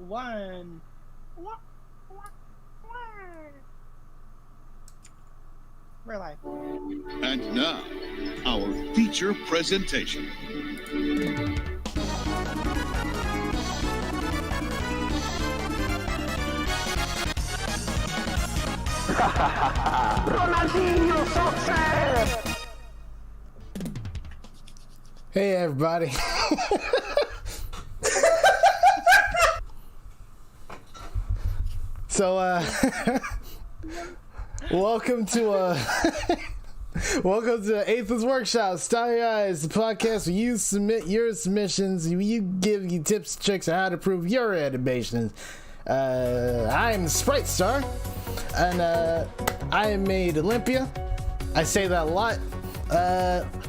one. We're live. And now, our feature presentation. Ronaldinho Soccer! Hey everybody. So welcome to Aether's Workshop, Starry Eyes, the podcast where you submit your submissions, you give you tips, tricks on how to improve your animations. I'm Sprite Star, and I made Olympia. I say that a lot.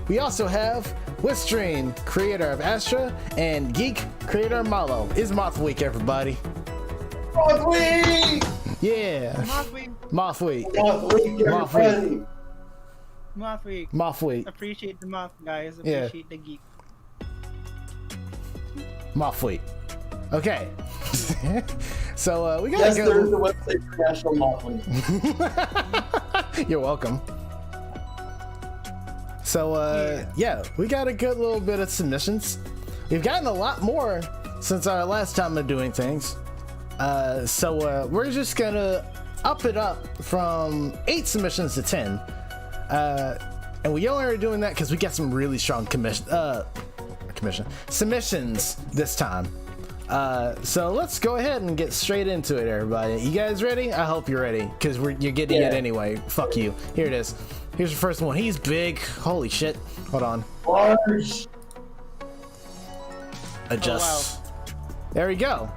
We also have Wistrain, creator of Astra, and Geek, creator of Malo. It's Moth Week, everybody. Moth Week! Yeah. Moth Week. Moth Week. Moth Week, Moth everybody! Week. Moth Week. Moth Week. Appreciate the moth, guys. Yeah. Appreciate the geek. Moth Week. Okay. So we gotta Yes, go. there is a website for National Moth Week. You're welcome. So yeah, we got a good little bit of submissions. We've gotten a lot more since our last time of doing things. So we're just gonna up it up from 8 submissions to 10. And we only are doing that because we got some really strong submissions this time. So let's go ahead and get straight into it, everybody. You guys ready? I hope you're ready, because you're getting it anyway. Fuck you. Here it is. Here's the first one. He's big. Holy shit. Hold on. Large! Adjust. Oh, wow. There we go.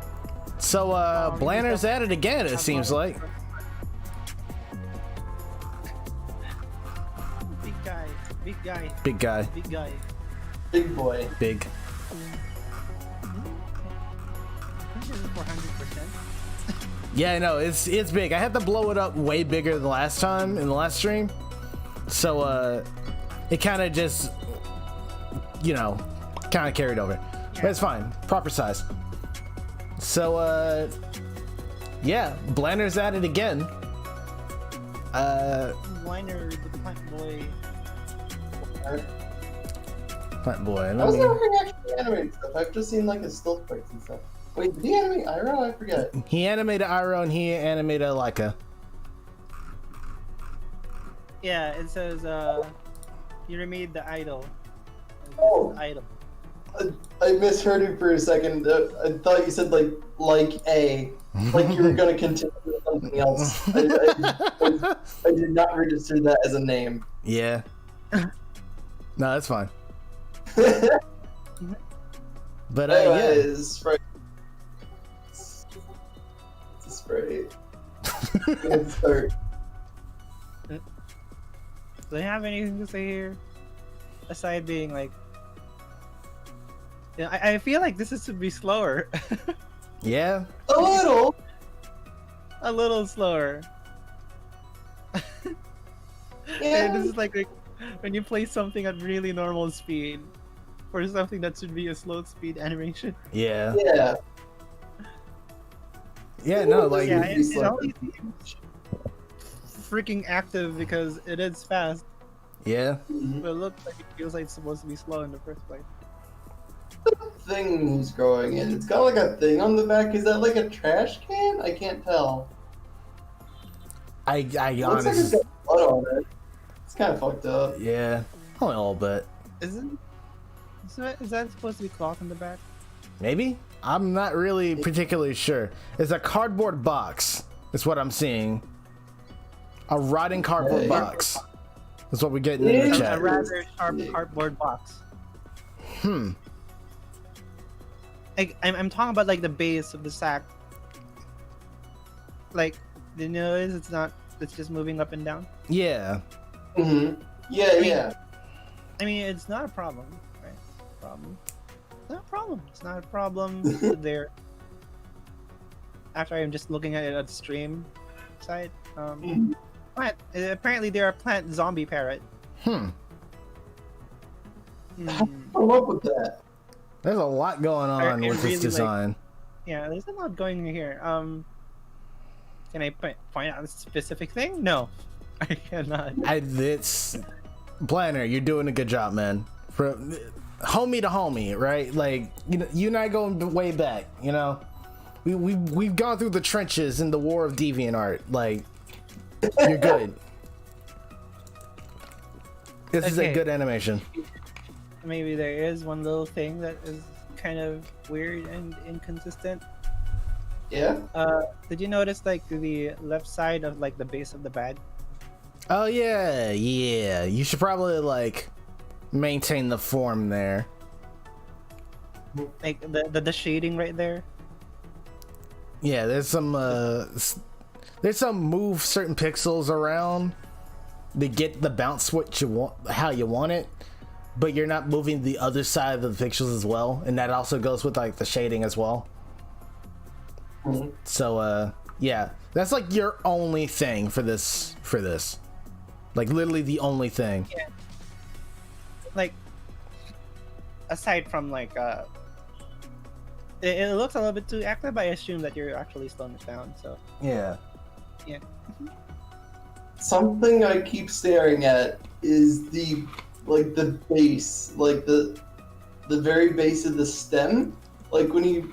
So Blanner's at it again, it seems like. Big guy. Big guy. Big guy. Big guy. Big boy. Big. 400%. Yeah, I know. It's big. I had to blow it up way bigger than last time in the last stream. So it kind of just, kind of carried over. But it's fine. Proper size. So yeah, Blanner's at it again. Liner, the plant boy. Plant boy. I was never actually animated stuff. I've just seen like his still parts and stuff. Wait, did he animate Iroh? I forget. He animated Iroh and he animated Leica. Yeah, it says you remade the idol. Oh. Idol. I misheard him for a second. I thought you said like A, like you were gonna continue with something else. I did not register that as a name. Yeah. No, that's fine. But yeah. Anyways, Sprite. It's a Sprite. Let's start. Do they have anything to say here? Aside being like, yeah, I feel like this is to be slower. Yeah. A little. A little slower. Yeah. This is like when you play something at really normal speed for something that should be a slow speed animation. Yeah. Yeah. Yeah, no, like Yeah, it always seems freaking active because it is fast, yeah. but it looks like it feels like it's supposed to be slow in the first place. Thing he's growing in. It's got like a thing on the back. Is that like a trash can? I can't tell. I Looks like it's honestly, got blood on it. It's kind of fucked up. yeah, only a little bit. Is that supposed to be cloth in the back? Maybe? I'm not really particularly sure. It's a cardboard box. That's what I'm seeing. A rotting cardboard box. That's what we're getting in the A chat. rather sharp cardboard box. I'm talking about like the base of the sack. Like the nose, it's just moving up and down. Yeah. Mm-hmm. Yeah. I mean, it's not a problem, right? It's not a problem there. After I'm just looking at it on the stream side. Plant. Apparently, they're a plant zombie parrot. Come up with that. There's a lot going on with this design. Yeah, there's a lot going here. Can I point out a specific thing? No, I cannot. It's Planner. You're doing a good job, man. From homie to homie, right? Like, you know, you and I going way back. You know, we've gone through the trenches in the war of DeviantArt. Like, you're good. This is a Okay. good animation. Maybe there is one little thing that is kind of weird and inconsistent. Yeah. Did you notice like the left side of like the base of the bag? Oh yeah, yeah. You should probably like maintain the form there. Like the shading right there. Yeah, there's some move certain pixels around to get the bounce what you want, how you want it, but you're not moving the other side of the pixels as well, and that also goes with like the shading as well. Mhm. So yeah, that's like your only thing for this, like literally the only thing. Yeah. Like aside from like it looks a little bit too active, but I assume that you're actually slowing it down. So Yeah. yeah. Something I keep staring at is the base, like the very base of the stem. Like when he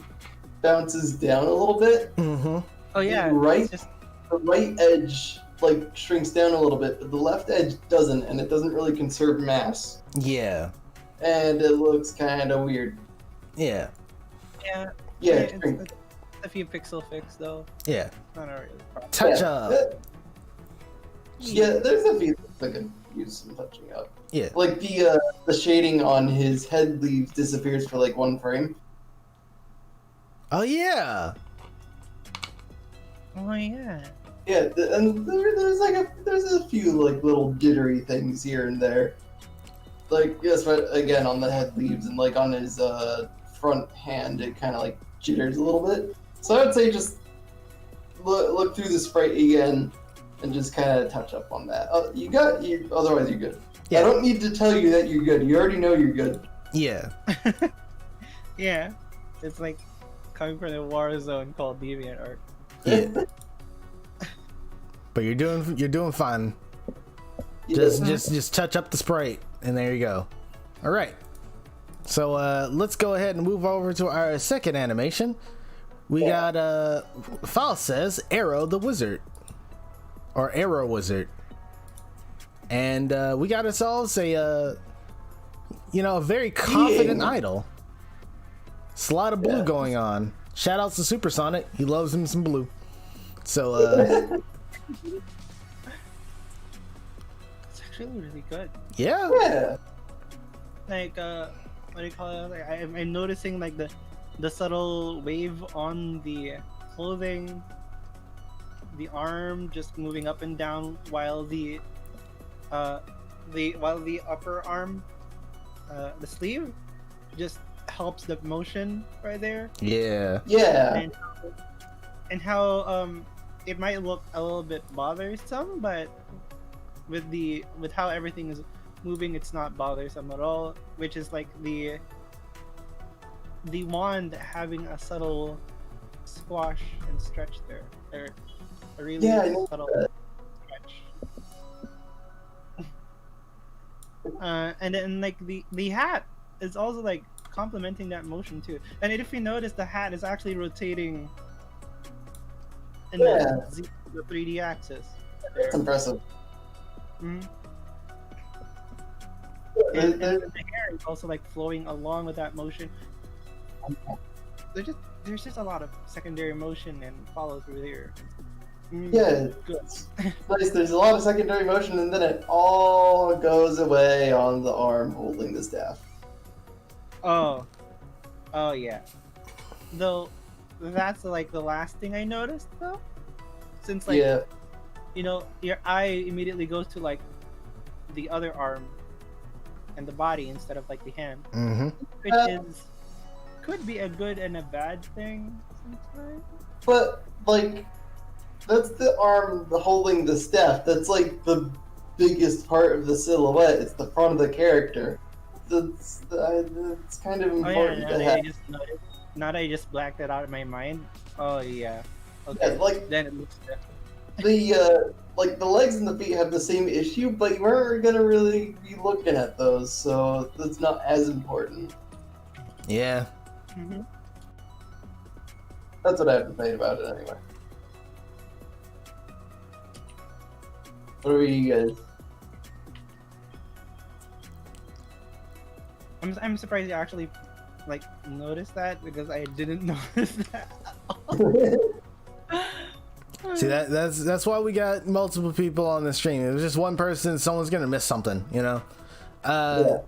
bounces down a little bit, Mm-hmm. Oh yeah. Right. It's just the right edge like shrinks down a little bit, but the left edge doesn't, and it doesn't really conserve mass, Yeah. and it looks kind of weird. Yeah. yeah. Yeah, It's shrink. a few pixel fix though. Yeah. Not a real problem. Touch Yeah, up. Yeah, there's a few things that can use some touching up. Yeah. Like the shading on his head leaves disappears for like one frame. Oh yeah. Oh yeah. Yeah, and there's a few like little jittery things here and there. Like yes, but again on the head leaves and like on his front hand, it kind of like jitters a little bit. So I would say just look through the sprite again and just kind of touch up on that. Otherwise you're good. Yeah. I don't need to tell you that you're good. You already know you're good. Yeah. Yeah. It's like coming from a war zone called DeviantArt. Yeah. But you're doing fine. Just touch up the sprite, and there you go. All right. So let's go ahead and move over to our second animation. We got file says Arrow the Wizard, or Arrow Wizard, and we got ourselves a very confident idol. It's a lot of blue going on. Shout outs to Supersonic. He loves him some blue. So It's actually really good. yeah. Yeah. Like what do you call it? Like, I'm noticing like the subtle wave on the clothing, the arm just moving up and down while the upper arm, the sleeve, just helps the motion right there. Yeah. Yeah. And how it might look a little bit bothersome, but with how everything is moving, it's not bothersome at all. Which is like the wand having a subtle squash and stretch there, or a really Yeah, I know subtle that. stretch. And then like the hat is also like complementing that motion too. And if you notice, the hat is actually rotating in the 3D axis. That's impressive. Mhm. There- And there- the hair is also like flowing along with that motion. There's just a lot of secondary motion and follow through there. Yeah, Good. it's nice. There's a lot of secondary motion, and then it all goes away on the arm holding the staff. Oh yeah. Though that's like the last thing I noticed though, since like Yeah, your eye immediately goes to like the other arm and the body instead of like the hand, Mm-hmm. which could be a good and a bad thing sometimes. but like that's the arm holding the staff. That's like the biggest part of the silhouette. It's the front of the character. It's kind of Oh important yeah, to I have. just noticed. now that I just blacked it out in my mind. Oh yeah. Yeah, Okay. like Then it looks different. the legs and the feet have the same issue, but you weren't gonna really be looking at those, so that's not as important. Yeah. Mm-hmm. That's what I have to say about it anyway. What are you guys? I'm surprised you actually like noticed that because I didn't notice that. See, that's why we got multiple people on the stream. If it was just one person, someone's gonna miss something, you know. Yeah.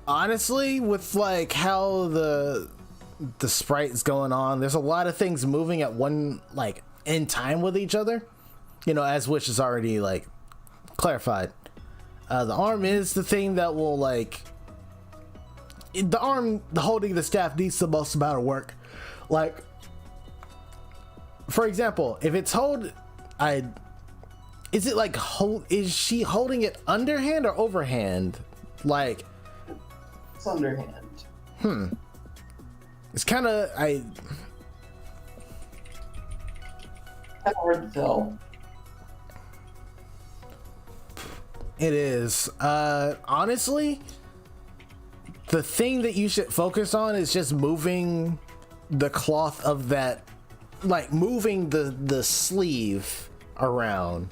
Honestly, with like how the sprite is going on, there's a lot of things moving at one like in time with each other. You know, as Wish is already like clarified. The arm is the thing that will like the arm holding the staff needs the most amount of work. Like, for example, if it's is it like is she holding it underhand or overhand? Like, It's underhand. it's kind of Kind of hard to tell. It is. Honestly, the thing that you should focus on is just moving the cloth of that, like moving the sleeve around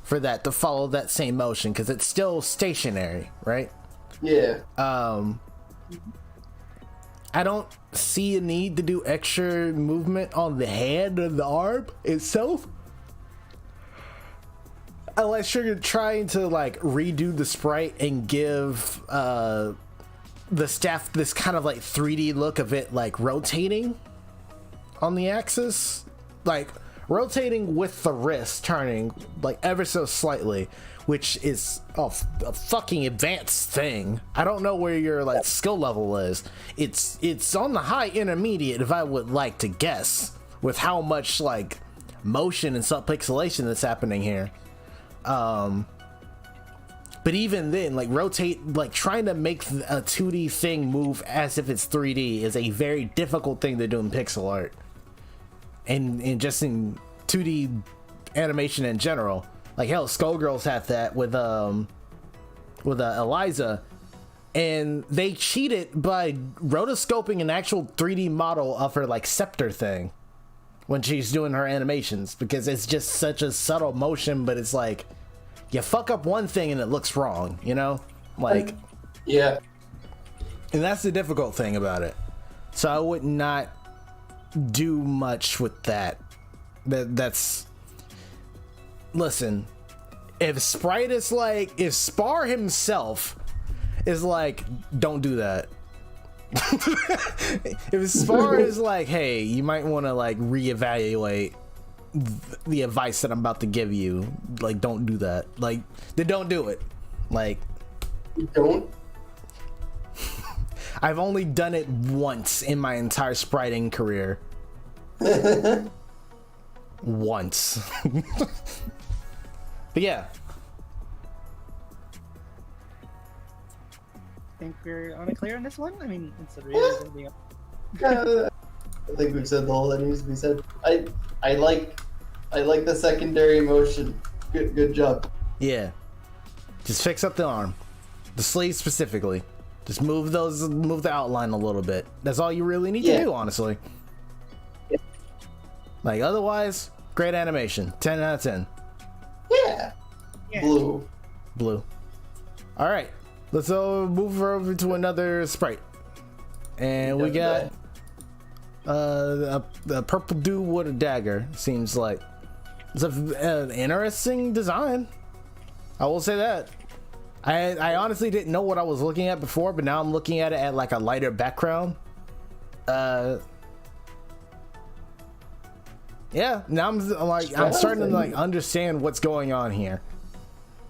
for that to follow that same motion, because it's still stationary, right? Yeah. I don't see a need to do extra movement on the hand or the arm itself. Unless you're trying to like redo the sprite and give the staff this kind of like 3D look of it like rotating on the axis, like rotating with the wrist turning like ever so slightly, which is a fucking advanced thing. I don't know where your like skill level is. It's on the high intermediate, if I would like to guess, with how much like motion and subpixelation that's happening here. But even then, like rotate, like trying to make a 2D thing move as if it's 3D is a very difficult thing to do in pixel art, and just in 2D animation in general. Like hell, Skullgirls had that with Eliza, and they cheated by rotoscoping an actual 3D model of her like scepter thing when she's doing her animations, because it's just such a subtle motion, but it's like you fuck up one thing and it looks wrong, you know? Like, yeah. And that's the difficult thing about it. So I would not do much with that. That's listen, if Sprite is like, if Spar himself is like, don't do that. If Spar is like, hey, you might want to like reevaluate the advice that I'm about to give you, like don't do that, like then don't do it. Like, Don't. I've only done it once in my entire spriting career. Once. But yeah, Think we're on a clear on this one. I mean, it's a really good deal. I think we've said all that needs to be said. I like the secondary motion. Good job. yeah, just fix up the arm, the sleeve specifically. Just move the outline a little bit. That's all you really need to do, honestly. Yeah. Like, otherwise, great animation. 10 out of 10. Yeah. Yeah. Blue. All right, let's move over to another sprite, and we got a purple dude with a dagger. Seems like it's an interesting design, I will say that. I honestly didn't know what I was looking at before, but now I'm looking at it at like a lighter background. Yeah, now I'm starting to like understand what's going on here.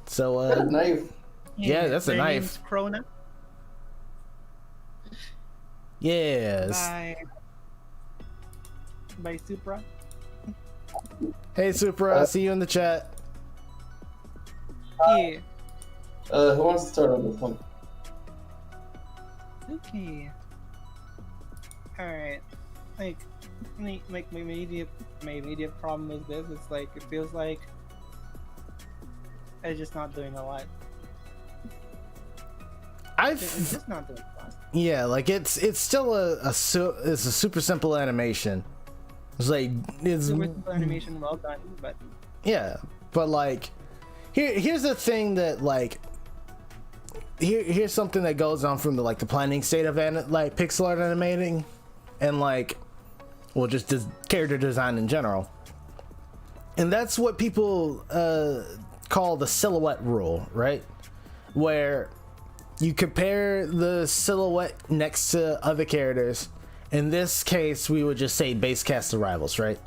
So Knife. yeah, that's a their knife. name's Krona. Yes. By Supra. Hey Supra, I see you in the chat. Yeah. Who wants to start on this one? Okay. all right, like, my immediate problem with this is like it feels like I'm just not doing a lot. It's just not doing a lot. Yeah, like it's still it's a super simple animation. It's like it's Super simple animation, well done, but yeah, but like here's the thing that like here's something that goes on from the planning state of like pixel art animating and like well just character design in general, and that's what people call the silhouette rule, right? Where you compare the silhouette next to other characters. In this case, we would just say base cast rivals, right?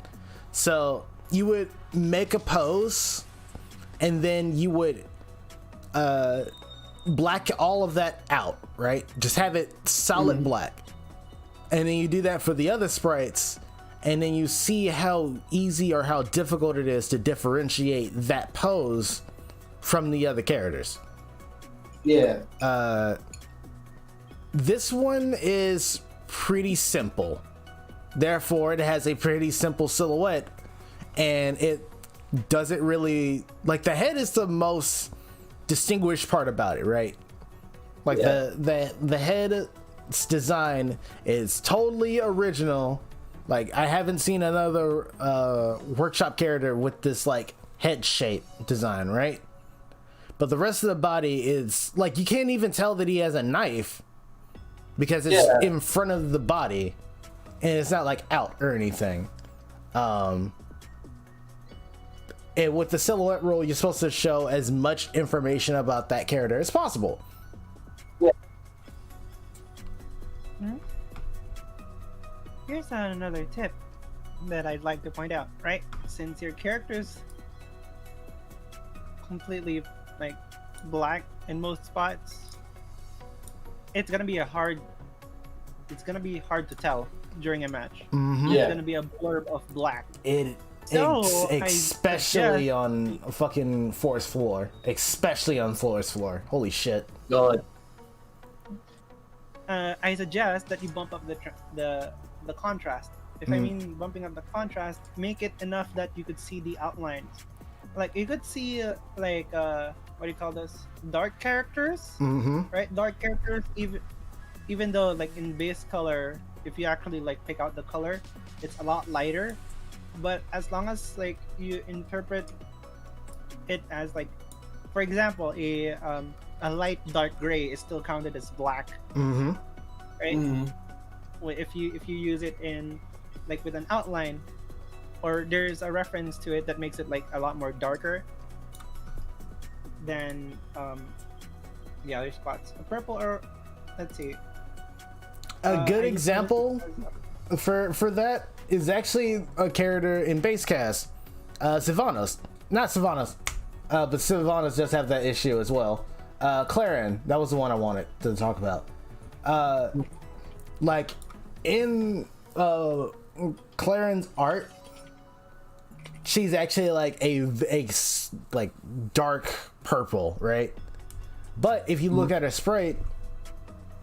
So you would make a pose, and then you would black all of that out, right? Just have it solid black. And then you do that for the other sprites, and then you see how easy or how difficult it is to differentiate that pose from the other characters. Yeah. This one is pretty simple. Therefore, it has a pretty simple silhouette, and it doesn't really like the head is the most distinguished part about it, right? Like the head's design is totally original. Like I haven't seen another workshop character with this like head shape design, right? But the rest of the body is like you can't even tell that he has a knife because it's in front of the body and it's not like out or anything. And with the silhouette rule, you're supposed to show as much information about that character as possible. Yeah. Here's another tip that I'd like to point out, right? Since your character's completely like black in most spots, it's gonna be hard to tell during a match. Mm-hmm. Yeah. It's gonna be a blurb of black. Especially on fucking forest floor. Especially on forest floor. Holy shit. God. I suggest that you bump up the contrast. If I mean bumping up the contrast, make it enough that you could see the outlines. Like you could see what do you call this? Dark characters, right? Dark characters, even though like in base color, if you actually like pick out the color, it's a lot lighter. But as long as like you interpret it as like, for example, a light dark gray is still counted as black, right? If you use it in like with an outline, or there's a reference to it that makes it like a lot more darker than the other spots. A purple, or let's see. A good example for that is actually a character in base cast, Sylvanas. Not Sylvanas, but Sylvanas does have that issue as well. Clarin, that was the one I wanted to talk about. Like in Clarin's art, she's actually like a like dark purple, right? But if you look at her sprite,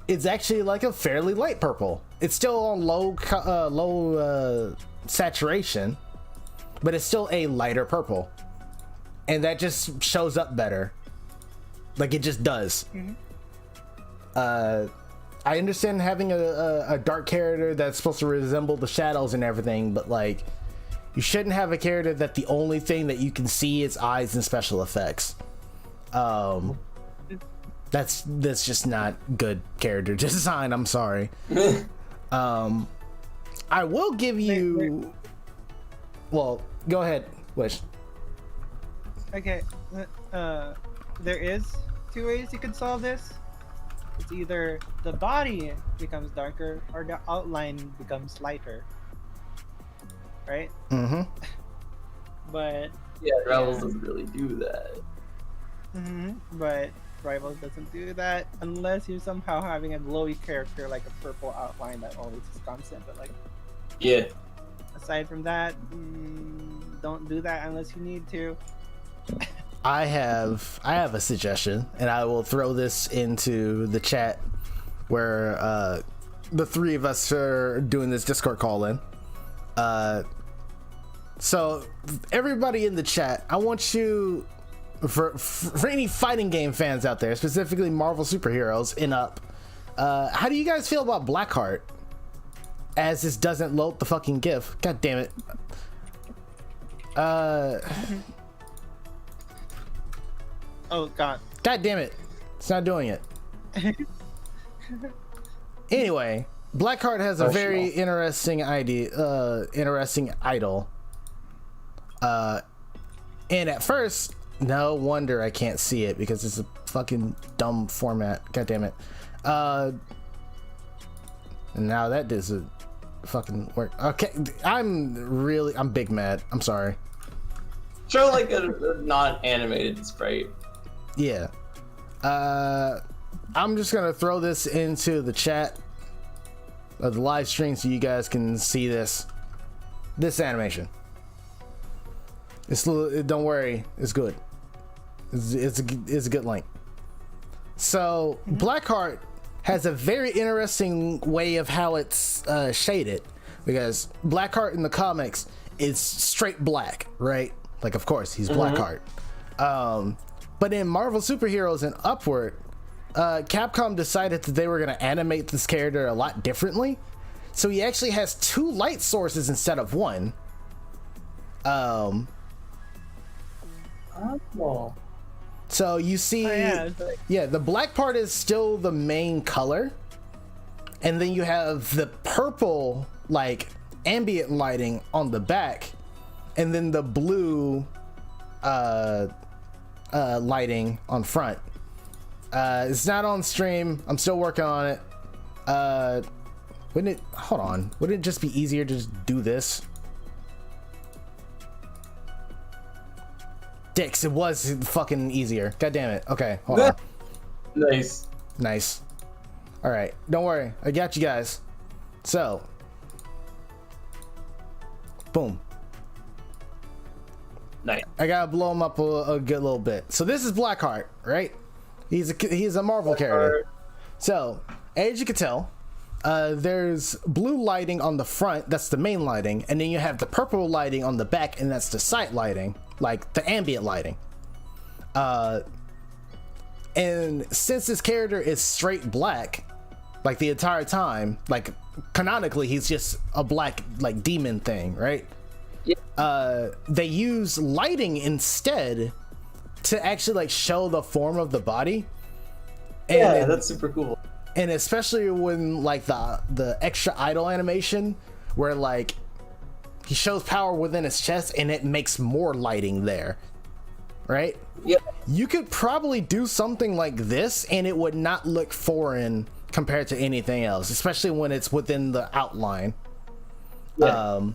it's actually like a fairly light purple. It's still on low saturation, but it's still a lighter purple, and that just shows up better. Like it just does. I understand having a dark character that's supposed to resemble the shadows and everything, but like you shouldn't have a character that the only thing that you can see is eyes and special effects. That's just not good character design. I'm sorry. I will give you. Well, go ahead, Wish. Okay, there is two ways you could solve this. It's either the body becomes darker or the outline becomes lighter, right? But Rivals doesn't really do that. but Rivals doesn't do that unless you're somehow having a glowy character like a purple outline that always is constant. But like, aside from that, don't do that unless you need to. I have a suggestion, and I will throw this into the chat where the three of us are doing this Discord call in. So everybody in the chat, I want you, for any fighting game fans out there, specifically Marvel superheroes in Up, how do you guys feel about Blackheart? As this doesn't load the fucking GIF. God damn it. Oh god. God damn it. It's not doing it. Anyway, Blackheart has a very interesting interesting idol. And at first, no wonder I can't see it because it's a fucking dumb format. God damn it. And now that doesn't fucking work. Okay, I'm big mad. I'm sorry. Show like a not animated sprite. Yeah. I'm just gonna throw this into the chat of the live stream so you guys can see this animation. Don't worry, it's good. It's a good link. So Blackheart has a very interesting way of how it's shaded, because Blackheart in the comics is straight black, right? Like, of course he's Blackheart. But in Marvel superheroes and Upward, Capcom decided that they were going to animate this character a lot differently. So he actually has two light sources instead of one. So you see, the black part is still the main color, and then you have the purple, like, ambient lighting on the back, and then the blue lighting on front. It's not on stream. I'm still working on it. Wouldn't it just be easier to just do this? Dicks, it was fucking easier. God damn it. Okay, hold on. Nice. All right, don't worry. I got you guys. So, boom. Nice. I gotta blow him up a good little bit. So this is Blackheart, right? He's a Marvel character. So, as you can tell, there's blue lighting on the front, that's the main lighting, and then you have the purple lighting on the back, and that's the sight lighting, like the ambient lighting. And since this character is straight black, like the entire time, like canonically he's just a black, like, demon thing, right? Yeah. They use lighting instead to actually, like, show the form of the body. And, yeah, that's super cool. And especially when, like, the extra idol animation where, like, he shows power within his chest and it makes more lighting there, right? Yeah. You could probably do something like this and it would not look foreign compared to anything else, especially when it's within the outline. Yeah.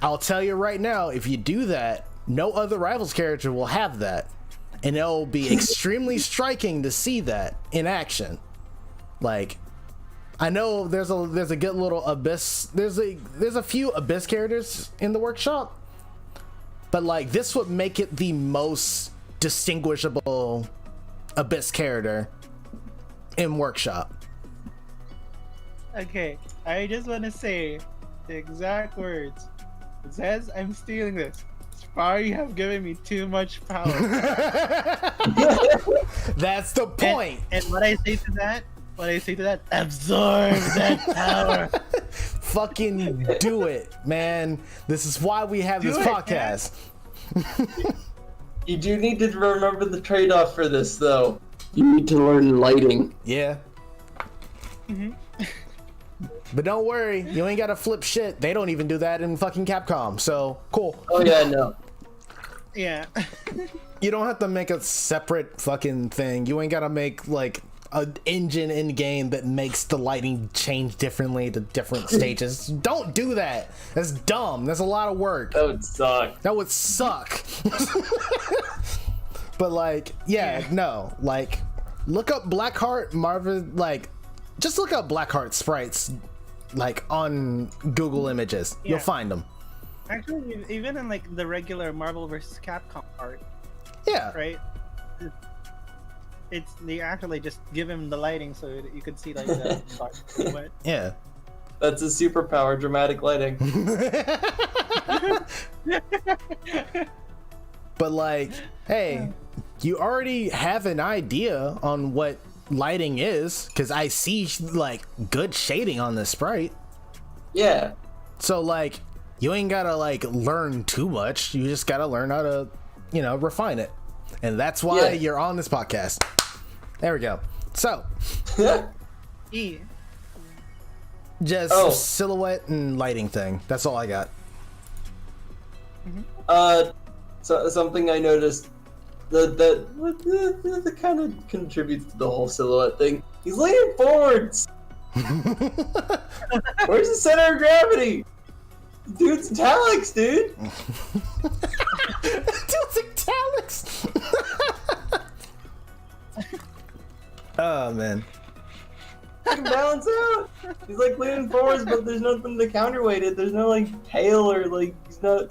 I'll tell you right now, if you do that, no other Rivals character will have that, and it'll be extremely striking to see that in action. Like, I know there's a good little Abyss, there's a few Abyss characters in the workshop, but, like, this would make it the most distinguishable Abyss character in workshop. Okay, I just want to say the exact words. It says I'm stealing this. Spar, you have given me too much power. That's the point. And what I say to that, absorb that power. Fucking do it, man. This is why we have this podcast. You do need to remember the trade-off for this, though. You need to learn lighting. Yeah. But don't worry, you ain't gotta flip shit. They don't even do that in fucking Capcom, so cool. Oh yeah, no. Yeah. You don't have to make a separate fucking thing. You ain't gotta make, like, an engine in game that makes the lighting change differently to different stages. Don't do that. That's dumb. That's a lot of work. That would suck. That would suck. But, like, yeah, no. Like, look up Blackheart, Marvel, like, just look up Blackheart sprites, like, on Google Images. Yeah. You'll find them. Actually, even in, like, the regular Marvel vs. Capcom art. Yeah. Right? they actually just give him the lighting so that you could see like the dark silhouette. Yeah. That's a superpower, dramatic lighting. But like, hey, you already have an idea on what lighting is, because I see like good shading on the sprite. Yeah. So like, you ain't gotta like learn too much. You just gotta learn how to, refine it. And that's why you're on this podcast. There we go. So, E. just silhouette and lighting thing. That's all I got. So something I noticed that kind of contributes to the whole silhouette thing. He's leaning forwards. Where's the center of gravity? Dude's italics, dude. Dude's italics. Oh man. He can balance out. He's like leaning forwards, but there's nothing to counterweight it. There's no like tail or like he's not.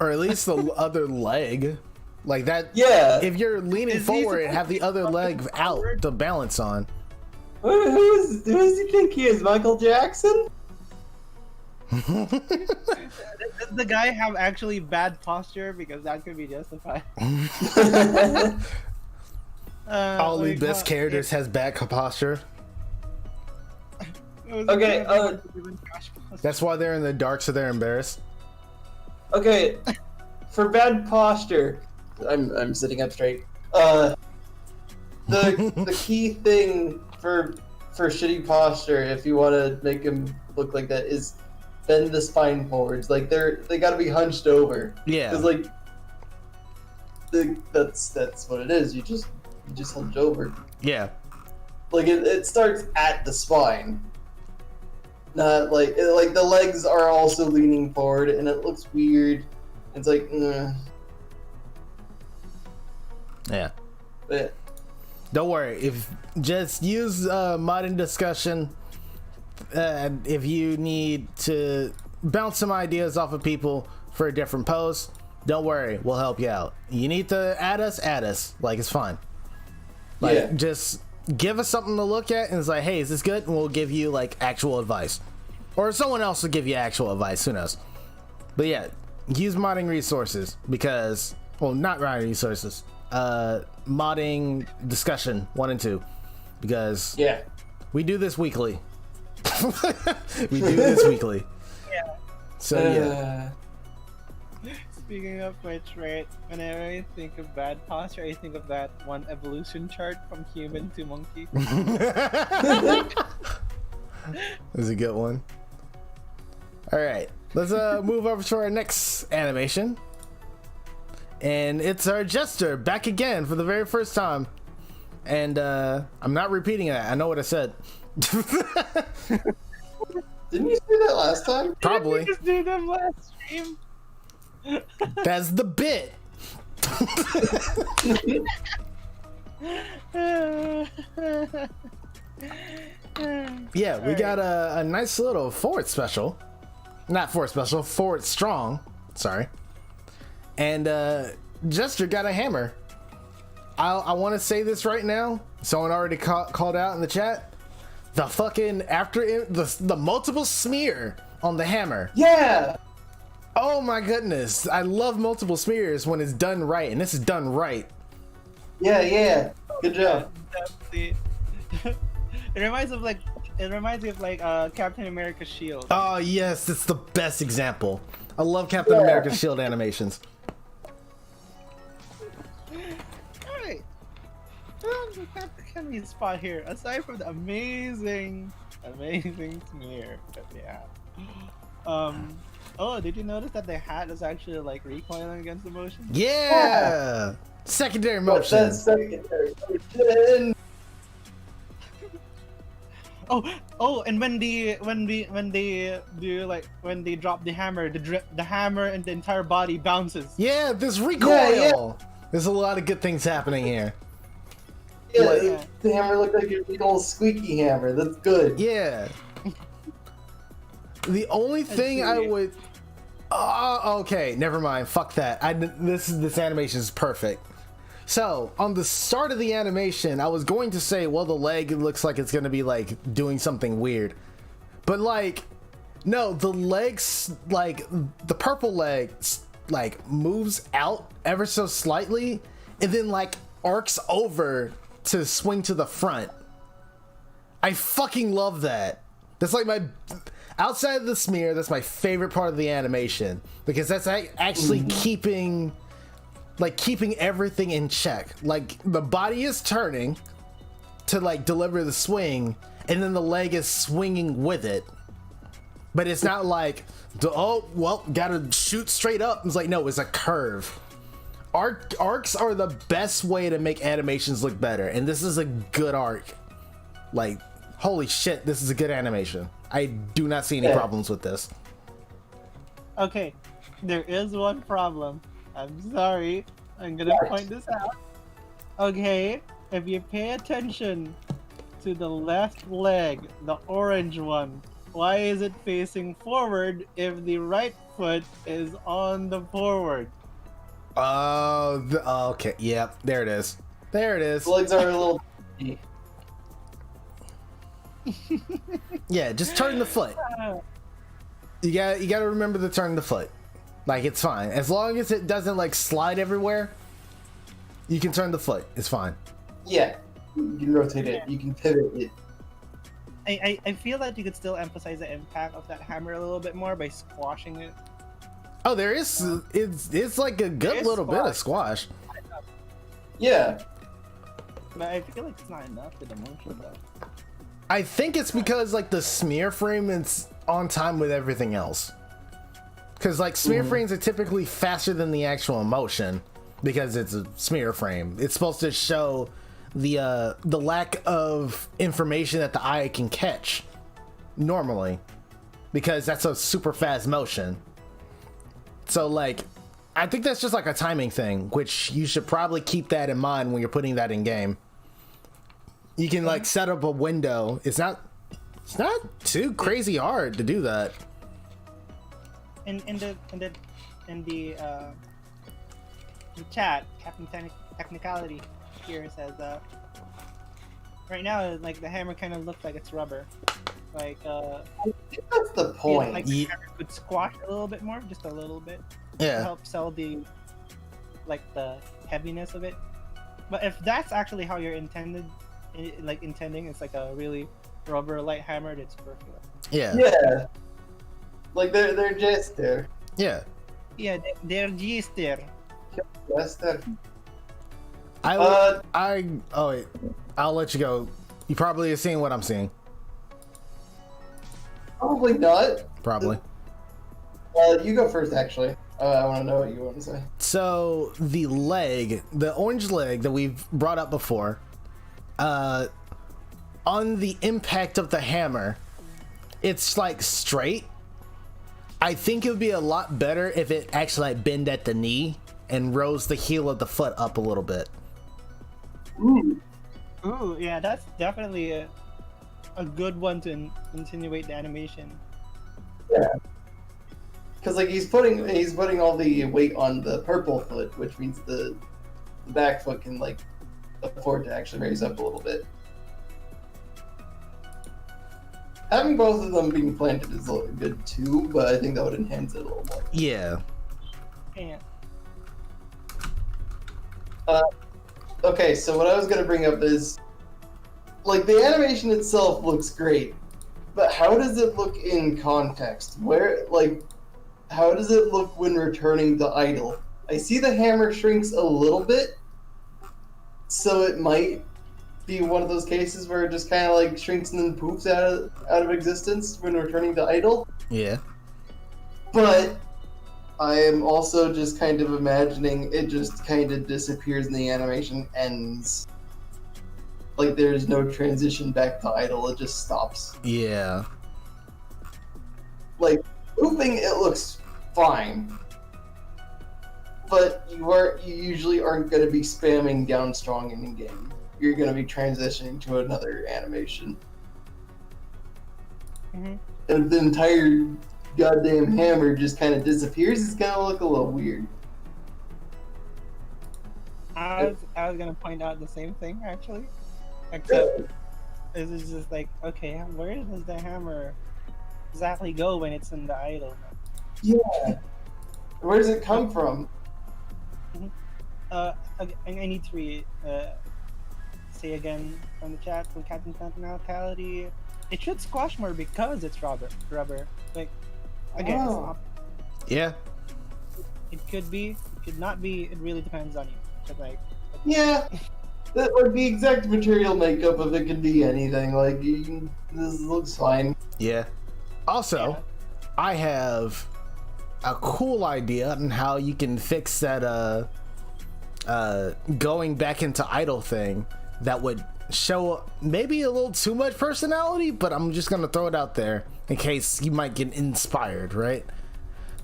Or at least the other leg, like that. Yeah. If you're leaning forward, have the other leg out to balance on. Who does he think he is? Michael Jackson? Does the guy have actually bad posture? Because that could be justified. All the best characters has bad posture. Okay, That's why they're in the dark, so they're embarrassed. Okay, for bad posture, I'm sitting up straight. The key thing for shitty posture, if you want to make him look like that, is bend the spine forwards. Like they got to be hunched over. Yeah. Because like that's what it is. You just hunch over. Yeah. Like it starts at the spine. Not like the legs are also leaning forward, and it looks weird. It's like, Yeah. But Don't worry. If just use modding discussion. If you need to bounce some ideas off of people for a different pose, don't worry. We'll help you out. You need to add us. Like, it's fine. Like, just give us something to look at and it's like, hey, is this good? And we'll give you like actual advice, or someone else will give you actual advice. Who knows? But yeah, use modding resources because, well, not modding resources. Modding discussion 1 and 2, because we do this weekly. We do this weekly. Yeah. So yeah. Speaking of which, right, whenever I think of bad posture, I think of that one evolution chart from human to monkey. That's a good one. All right, let's move over to our next animation, and it's our jester back again for the very first time. And I'm not repeating that. I know what I said. didn't you say that last time? Didn't Probably. we just do them last stream? That's the bit. Yeah, we got a nice little forward special. Not forward special, forward strong. Sorry. And Jester got a hammer. I want to say this right now. Someone already called out in the chat. The fucking the multiple smear on the hammer. Yeah. Oh my goodness. I love multiple smears when it's done right, and this is done right. Yeah. Good job. Definitely. It reminds me of like Captain America's shield. Oh yes, it's the best example. I love Captain America's shield animations. Alright. We got the Kenny spot here. Aside from the amazing smear that they have. Oh, did you notice that the hat is actually like recoiling against the motion? Yeah. Secondary motion. That's secondary motion. Oh, and when they drop the hammer, the hammer and the entire body bounces. Yeah, this recoil. Yeah. There's a lot of good things happening here. Yeah, the hammer looked like a big old squeaky hammer. That's good. Yeah. The only thing I would. Oh, okay. Never mind. Fuck that. This animation is perfect. So on the start of the animation, I was going to say, well, the leg looks like it's gonna be like doing something weird, but like, no, the legs, like the purple leg, like moves out ever so slightly, and then like arcs over to swing to the front. I fucking love that. That's like my, outside of the smear, that's my favorite part of the animation, because that's actually keeping everything in check. Like the body is turning to like deliver the swing, and then the leg is swinging with it, but it's not like, oh well, gotta shoot straight up. It's like, no, it's a curve. Arcs are the best way to make animations look better, and this is a good arc. Like, holy shit, this is a good animation. I do not see any problems with this. Okay, there is one problem. I'm sorry. I'm gonna point this out. Okay, if you pay attention to the left leg, the orange one, why is it facing forward if the right foot is on the forward? Oh, okay, yep, there it is. There it is. The legs are a little. Yeah, just turn the foot. You gotta remember to turn the foot. Like, it's fine. As long as it doesn't like slide everywhere, you can turn the foot. It's fine. Yeah, you can rotate it. You can pivot it. I feel that you could still emphasize the impact of that hammer a little bit more by squashing it. Oh, there is. It's like a good little bit of squash. Yeah. But I feel like it's not enough for the motion though. I think it's because like the smear frame is on time with everything else. Because like smear frames are typically faster than the actual motion because it's a smear frame. It's supposed to show the lack of information that the eye can catch normally, because that's a super fast motion. So like, I think that's just like a timing thing, which you should probably keep that in mind when you're putting that in game. You can like set up a window. It's not too crazy hard to do that. In the chat, Captain Technicality here says right now like the hammer kind of looks like it's rubber. Like I think that's the point. Like the hammer could squash a little bit more, just a little bit. Yeah. To help sell the heaviness of it. But if that's actually how you're intending, it's like a really rubber light hammer, that's perfect. Yeah. Yeah. Like they're just there. Yeah. Yeah, they're just there. Yes, there. Oh wait, I'll let you go. You probably are seeing what I'm seeing. Probably not. Probably. You go first, actually. I want to know what you want to say. So the leg, the orange leg that we've brought up before, on the impact of the hammer, it's like straight. I think it would be a lot better if it actually like bend at the knee and rose the heel of the foot up a little bit. Ooh. Ooh, yeah, that's definitely a good one to insinuate the animation. Yeah. Because like he's putting all the weight on the purple foot, which means the back foot can like afford to actually raise up a little bit. Having both of them being planted is good too, but I think that would enhance it a little more. Yeah. Yeah. Okay, so what I was gonna bring up is, like, the animation itself looks great, but how does it look in context? How does it look when returning the idol? I see the hammer shrinks a little bit, so it might be one of those cases where it just kind of like shrinks and then poofs out of existence when returning the idol. Yeah. But I am also just kind of imagining it just kind of disappears and the animation ends. Like there's no transition back to idol, it just stops. Yeah. Like, poofing, it looks fine. But you usually aren't going to be spamming down strong in game. You're going to be transitioning to another animation. Mm-hmm. And if the entire goddamn hammer just kind of disappears, it's going to look a little weird. I was gonna point out the same thing actually, except this is just like, okay, where does the hammer exactly go when it's in the idol? Yeah. Where does it come from? I need to say again from the chat from Captain Continentality. It should squash more because it's rubber. Like, again, it's not, Yeah. it could be, it could not be. It really depends on you. But like, Yeah. That like the exact material makeup of it could be anything. Like this looks fine. Yeah. Also, Yeah. I have a cool idea on how you can fix that going back into idle thing that would show maybe a little too much personality, but I'm just gonna throw it out there in case you might get inspired, right?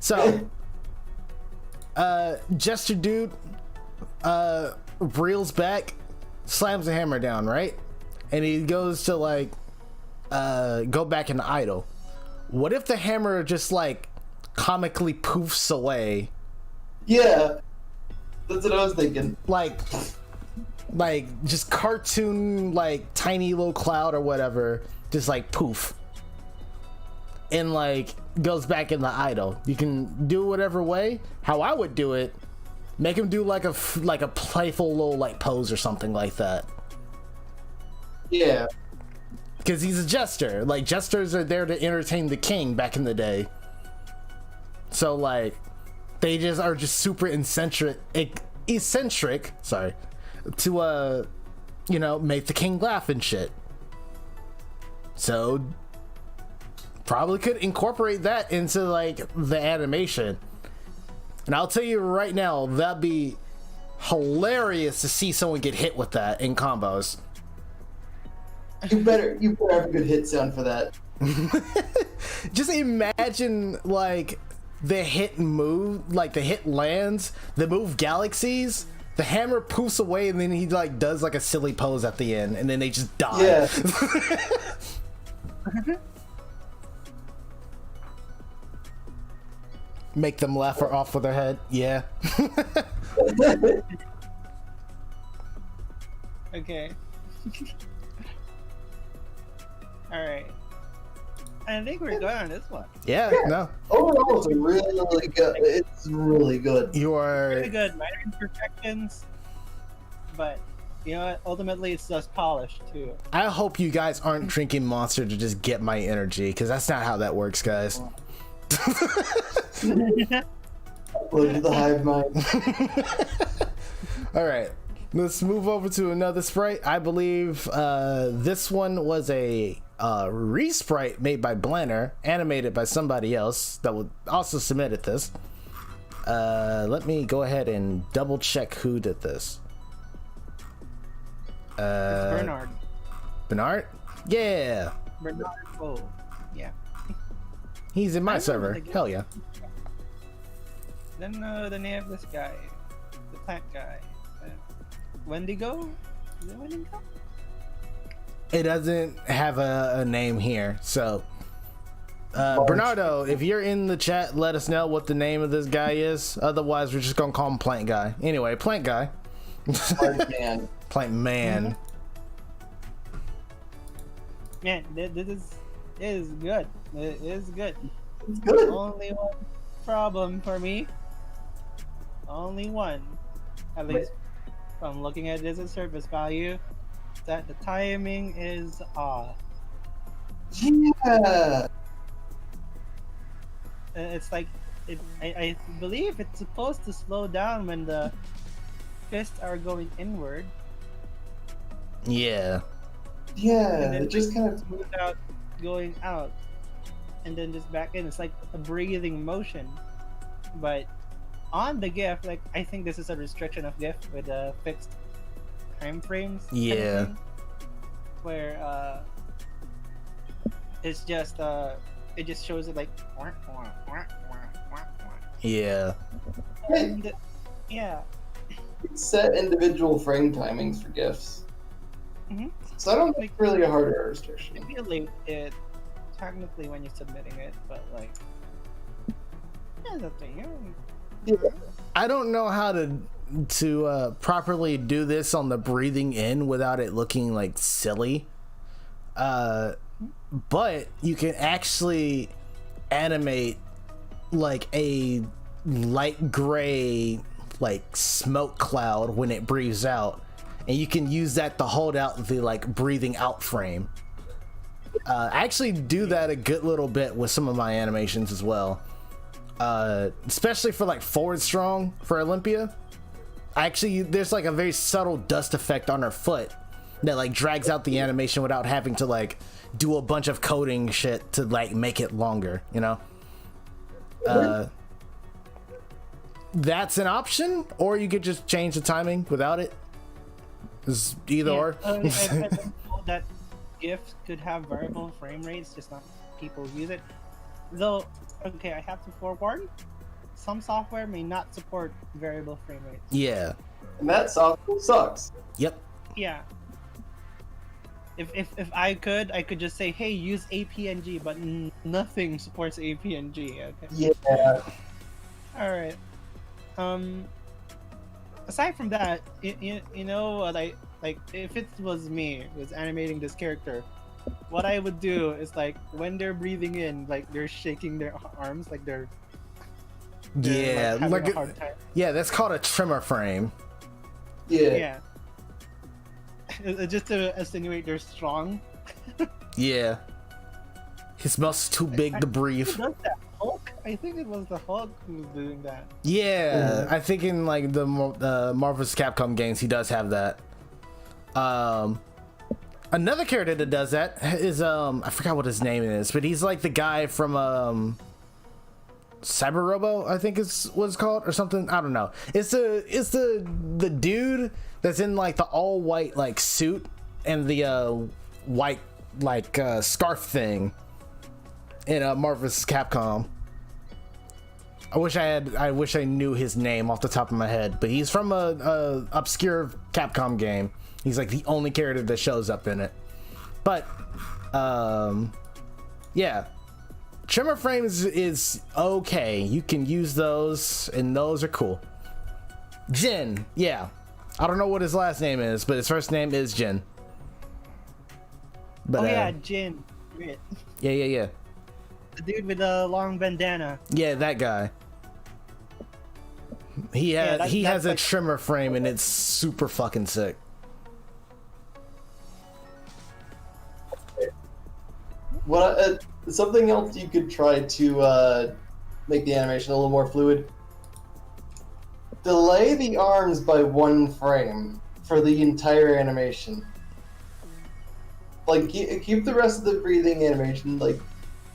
So Jester dude reels back, slams the hammer down, right? And he goes to like go back into idle. What if the hammer just like comically poofs away? Yeah. That's what I was thinking. Like just cartoon, like tiny little cloud or whatever, just like poof, and like goes back in the idol. You can do whatever way. How I would do it, make him do like a playful little like pose or something like that. Yeah. Because he's a jester. Like jesters are there to entertain the king back in the day. So like they just are just super eccentric. Sorry. To you know, make the king laugh and shit. So probably could incorporate that into like the animation. And I'll tell you right now, that'd be hilarious to see someone get hit with that in combos. You better have a good hit sound for that. Just imagine like the hit move, like the hit lands, the move galaxies, the hammer poofs away, and then he like does like a silly pose at the end, and then they just die. Yeah. Make them laugh or off with their head. Yeah. okay. All right. I think we're good on this one. Yeah. No. Overall, it's really good. It's really good. You are. Really good. Minor imperfections, but you know what? Ultimately, it's just polished too. I hope you guys aren't drinking Monster to just get my energy, because that's not how that works, guys. Look at the hive mind. All right, let's move over to another sprite. I believe this one was a re-sprite made by Blanner, animated by somebody else that would also submitted this. Let me go ahead and double check who did this. It's Bernard. Bernard? Yeah. Bernard. Oh, yeah. He's in my I don't server. think- Hell yeah. Then the name of this guy, the plant guy, Wendigo. Is it Wendigo? It doesn't have a name here, so Bernardo, if you're in the chat, let us know what the name of this guy is. Otherwise, we're just gonna call him Plant Guy. Anyway, Plant Guy. Hard man. Plant Man. Man, this is good. It is good. It's good. Only one problem for me. Only one, at least from looking at this at surface value, that the timing is off. Yeah. It's like I believe it's supposed to slow down when the fists are going inward, Yeah. Yeah. and then It just kind of. smooth out going out, and then just back in. It's like a breathing motion, but on the GIF, like I think this is a restriction of GIF with fixed time frames. kind of Yeah. thing, where it's just it just shows it like Yeah. and yeah. Set individual frame timings for GIFs. Mhm. So I don't think it's really a hardware restriction. Emulate it technically when you're submitting it, but like, yeah, that's a thing. Yeah. I don't know how to properly do this on the breathing in without it looking like silly. But you can actually animate like a light gray like smoke cloud when it breathes out, and you can use that to hold out the like breathing out frame. I actually do that a good little bit with some of my animations as well, especially for like forward strong for Olympia. Actually, there's like a very subtle dust effect on her foot that like drags out the animation without having to like do a bunch of coding shit to like make it longer, you know. That's an option, or you could just change the timing without it. It's either or. I've been told that GIFs could have variable frame rates, just not people use it. Though, okay, I have to forewarn, some software may not support variable frame rates. Yeah. And that software sucks. Yep. Yeah. If I could just say, hey, use APNG, but nothing supports APNG. Okay. Yeah. All right. Aside from that, you know what like if it was me was animating this character, what I would do is like when they're breathing in, like they're shaking their arms, like they're yeah, having a hard time. Yeah, that's called a trimmer frame. Yeah. Just to insinuate they're strong. Yeah. His muscles too big to breathe. Who does that? Hulk? I think it was the Hulk who was doing that. Yeah, I think in like the Marvel's Capcom games he does have that. Another character that does that is I forgot what his name is, but he's like the guy from Cyber Robo, I think is what it's called, or something. I don't know. It's the dude that's in like the all white like suit and the white like scarf thing in Marvel's Capcom. I wish I knew his name off the top of my head, but he's from a obscure Capcom game. He's like the only character that shows up in it. But yeah, trimmer frames is okay. You can use those, and those are cool. Jin, yeah. I don't know what his last name is, but his first name is Jin. But, yeah, Jin. Yeah. The dude with the long bandana. Yeah, that guy. He has a like, trimmer frame, and it's super fucking sick. What something else you could try to make the animation a little more fluid? Delay the arms by 1 frame for the entire animation. Like keep the rest of the breathing animation like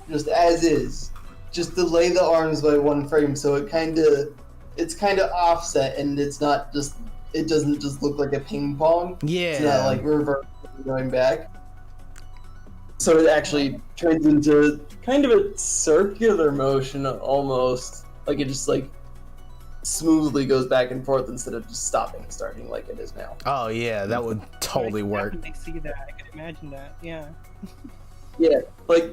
just as is. Just delay the arms by 1 frame so it's kind of offset and it doesn't just look like a ping pong. Yeah. It's not like reverse going back. So it actually turns into kind of a circular motion almost. Like it just like smoothly goes back and forth instead of just stopping and starting like it is now. Oh yeah, that would totally work. I can see that. I can imagine that. Yeah. Yeah, like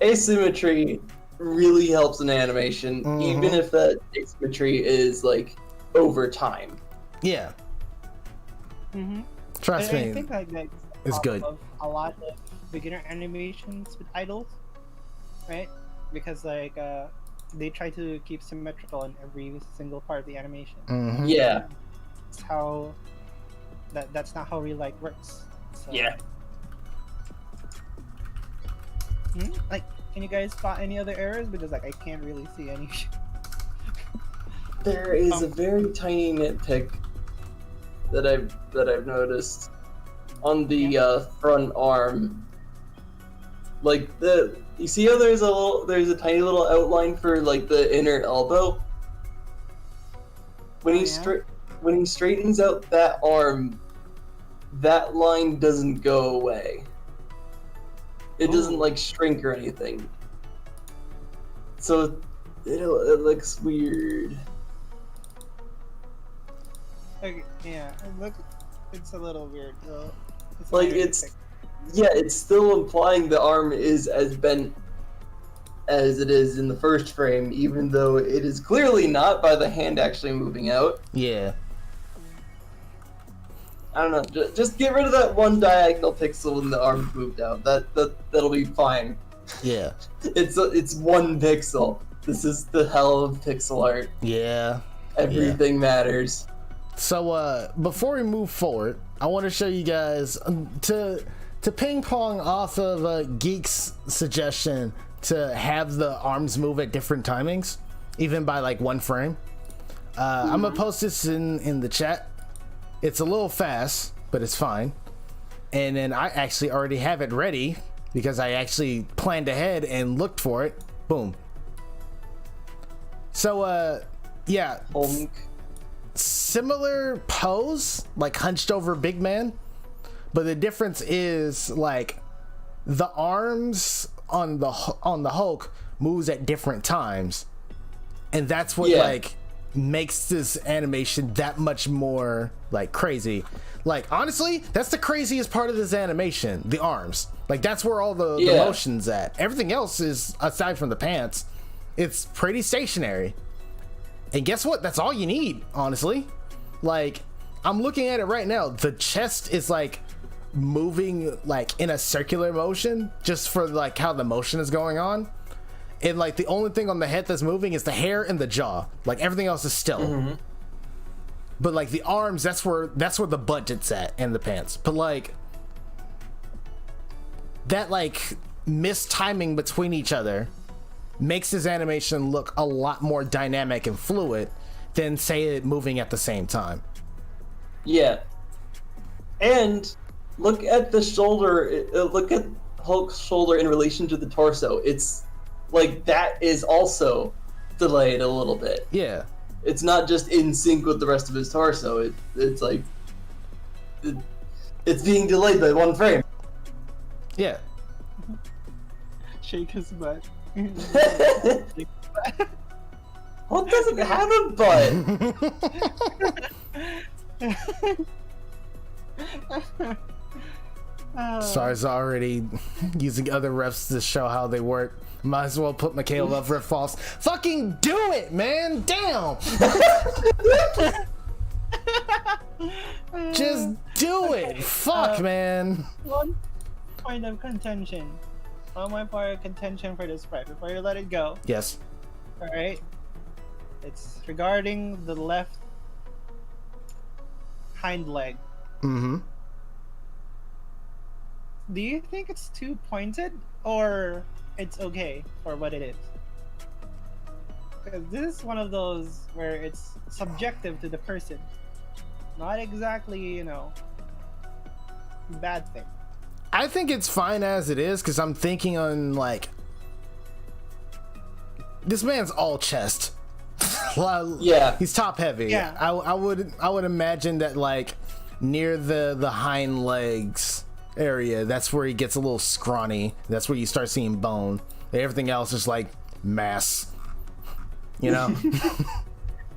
asymmetry really helps in animation, even if that asymmetry is like over time. Yeah. Mm-hmm. Trust me, I think like it's good. A lot of beginner animations with idols, right? Because like they try to keep symmetrical in every single part of the animation. Mm-hmm. Yeah. That's how. That's not how real life works. So, Yeah. Like, can you guys spot any other errors? Because like I can't really see any. There is a very tiny nitpick that I've noticed on the front arm. Like you see how there's a tiny little outline for like the inner elbow. When he straightens out that arm, that line doesn't go away. It doesn't like shrink or anything. So it looks weird. Okay, yeah, it's a little weird though. It's still implying the arm is as bent as it is in the first frame, even though it is clearly not by the hand actually moving out. Yeah. I don't know. Just get rid of that one diagonal pixel when the arm moved out. That'll be fine. Yeah. It's one pixel. This is the hell of pixel art. Yeah. Everything matters. So before we move forward, I want to show you guys to ping pong off of Geek's suggestion to have the arms move at different timings, even by like 1 frame. I'm gonna post this in the chat. It's a little fast, but it's fine. And then I actually already have it ready because I actually planned ahead and looked for it. Boom. So yeah, similar pose, like hunched over big man, but the difference is like the arms on the Hulk moves at different times, and that's what like makes this animation that much more like crazy. Like honestly, that's the craziest part of this animation, the arms. Like that's where all the motion's at. Everything else is, aside from the pants, it's pretty stationary. And guess what? That's all you need, honestly. Like I'm looking at it right now. The chest is like moving like in a circular motion just for like how the motion is going on. And like the only thing on the head that's moving is the hair and the jaw. Like everything else is still. But like the arms, that's where the budget's at, and the pants. But like that like mistiming between each other makes this animation look a lot more dynamic and fluid than say it moving at the same time. Yeah. And look at the shoulder. Look at Hulk's shoulder in relation to the torso. It's like that is also delayed a little bit. Yeah. It's not just in sync with the rest of his torso. It's like it's being delayed by 1 frame. Yeah. Shake his butt. Hulk doesn't have a butt. Star's already using other refs to show how they work. Might as well put Michaela up for false. Fucking do it, man! Damn! Just do it! Fuck, man! One point of contention. One more point of contention for this sprite before you let it go. Yes. Alright. It's regarding the left hind leg. Mm-hmm. Do you think it's too pointed, or it's okay for what it is? Because this is one of those where it's subjective to the person. Not exactly, you know, bad thing. I think it's fine as it is, because I'm thinking on, like, this man's all chest. Yeah. He's top heavy. Yeah. I would imagine that, like, near the hind legs area, that's where he gets a little scrawny. That's where you start seeing bone. Everything else is like mass, you know.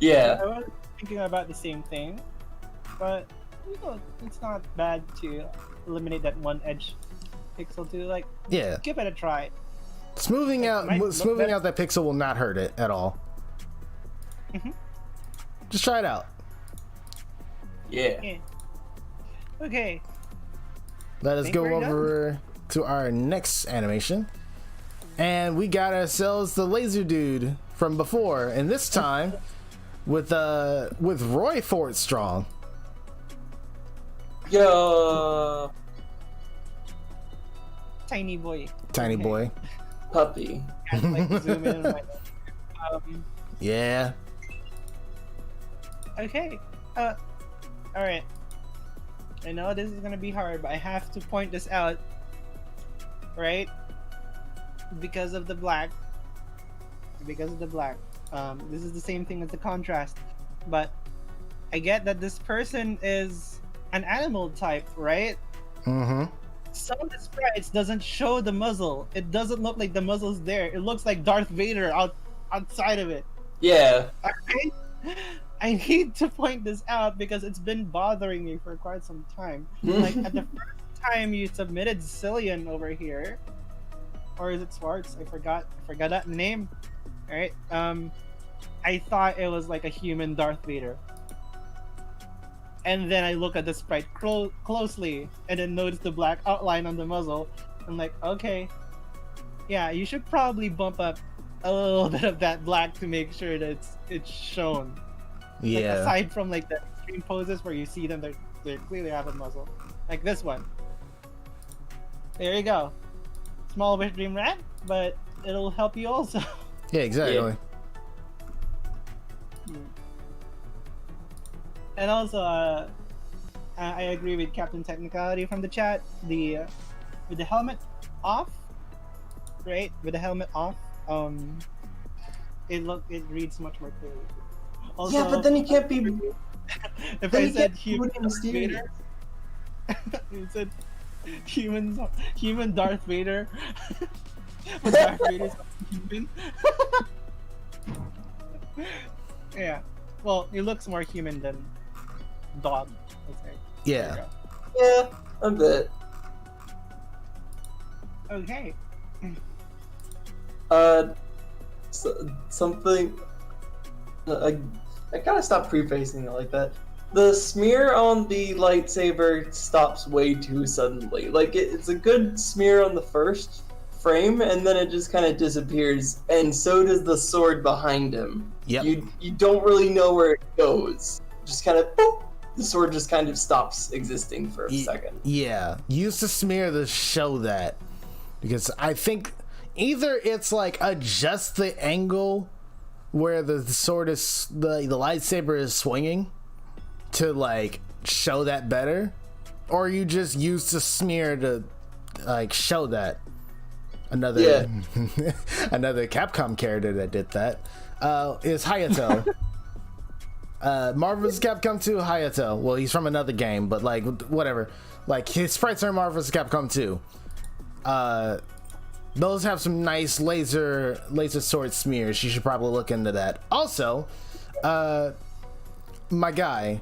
Yeah. I was thinking about the same thing, but you know, it's not bad to eliminate that one edge pixel to like give it a try. Smoothing out that pixel will not hurt it at all. Just try it out. Yeah. Okay. Let us go over to our next animation. And we got ourselves the laser dude from before, and this time with Roy Fort Strong. Yo. Tiny boy. Tiny boy. Puppy. Can't like zoom in on my Yeah. Okay. All right. I know this is gonna be hard, but I have to point this out, right? Because of the black. Because of the black. This is the same thing as the contrast, but I get that this person is an animal type, right? Mm-hmm. Some of the sprites doesn't show the muzzle. It doesn't look like the muzzle's there. It looks like Darth Vader outside of it. Yeah. Alright? I need to point this out because it's been bothering me for quite some time. Like at the first time you submitted Cillian over here, or is it Swartz? I forgot that name. Alright. I thought it was like a human Darth Vader. And then I look at the sprite closely, and then notice the black outline on the muzzle. I'm like, okay, yeah, you should probably bump up a little bit of that black to make sure that it's shown. Like, Yeah. aside from like the extreme poses where you see them, they clearly have a muzzle, like this one. There you go. Small wish dream rat, but it'll help you also. Yeah, exactly. And also, I agree with Captain Technicality from the chat. With the helmet off, right? With the helmet off, it reads much more clearly. Also, Yeah, but then he can't be. if then I he said can't be human Darth Darth Vader. Vader, you said human Darth Vader. But Darth Vader's not human. Yeah. Well, he looks more human than dog, let's say. Yeah. There Yeah, a bit. you go. Okay. Something. I gotta stop prefacing it like that. The smear on the lightsaber stops way too suddenly. Like it's a good smear on the first frame, and then it just kind of disappears. And so does the sword behind him. Yep. You don't really know where it goes. Just kind of boop, the sword just kind of stops existing for a second. Yeah. Use the smear to show that, because I think either it's like adjust the angle where the sword is the lightsaber is swinging to like show that better, or you just use the smear to like show that. Another another Capcom character that did that is Hayato. Marvel's Capcom 2 Hayato. Well, he's from another game, but like whatever. Like his sprites are Marvel's Capcom 2. Those have some nice laser sword smears. You should probably look into that. Also, my guy,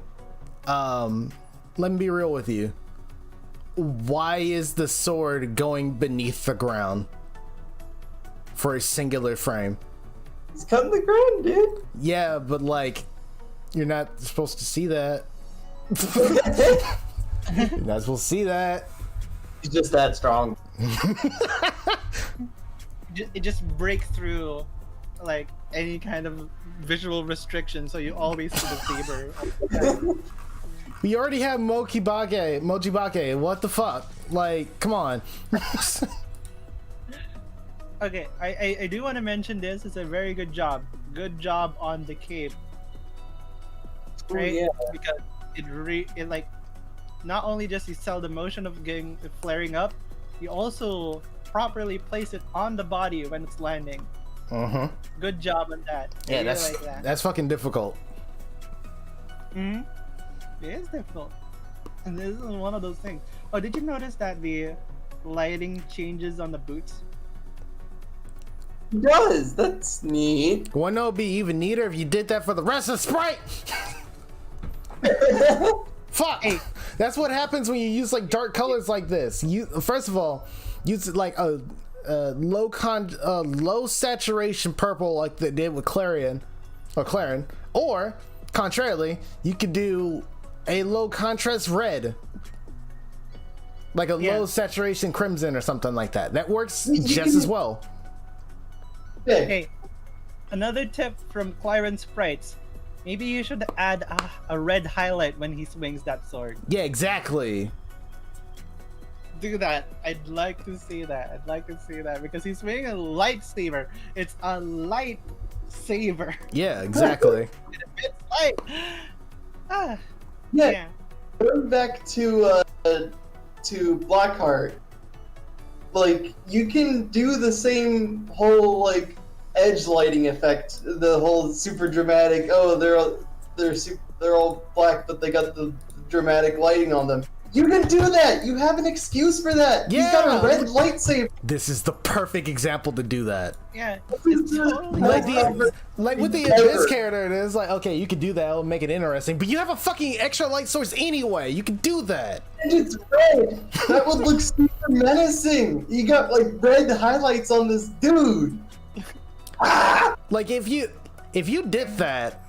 let me be real with you. Why is the sword going beneath the ground for a singular frame? It's cutting the ground, dude. Yeah, but like, you're not supposed to see that. You're not supposed to see that. He's just that strong. It just breaks through like any kind of visual restriction, so you always see the saber. We already have Mojibake. What the fuck? Like, come on. Okay, I do want to mention this. It's a very good job. Good job on the cape. Right? yeah. Because it like not only does you sell the motion of getting flaring up, you also properly place it on the body when it's landing. Good job on that. I Yeah, really that's like that. that's fucking difficult. It is difficult. And this is one of those things. Oh, did you notice that the lighting changes on the boots? He does. That's neat. Well, no, it'd be even neater if you did that for the rest of the sprite. Fuck. Hey. That's what happens when you use like dark colors like this. You first of all use like a low saturation purple like they did with Clarion, or contrarily, you could do a low contrast red, like a low saturation crimson or something like that. That works just as well. Hey, another tip from Clarion Sprites. Maybe you should add a red highlight when he swings that sword. Yeah, exactly. Do that. I'd like to see that. Because he's swinging a lightsaber. It's a lightsaber. Yeah, exactly. It's light. Yeah. Going back to Blackheart, like you can do the same whole like edge lighting effect, the whole super dramatic. Oh, they're all black, but they got the dramatic lighting on them. You can do that. You have an excuse for that. Yeah. He's got a red lightsaber. This is the perfect example to do that. Yeah, it's totally Like with the Abyss character, it is like, okay, you could do that, it'll make it interesting, but you have a fucking extra light source anyway. You can do that. And it's red. That would look super menacing. You got like red highlights on this dude. Like if you did that,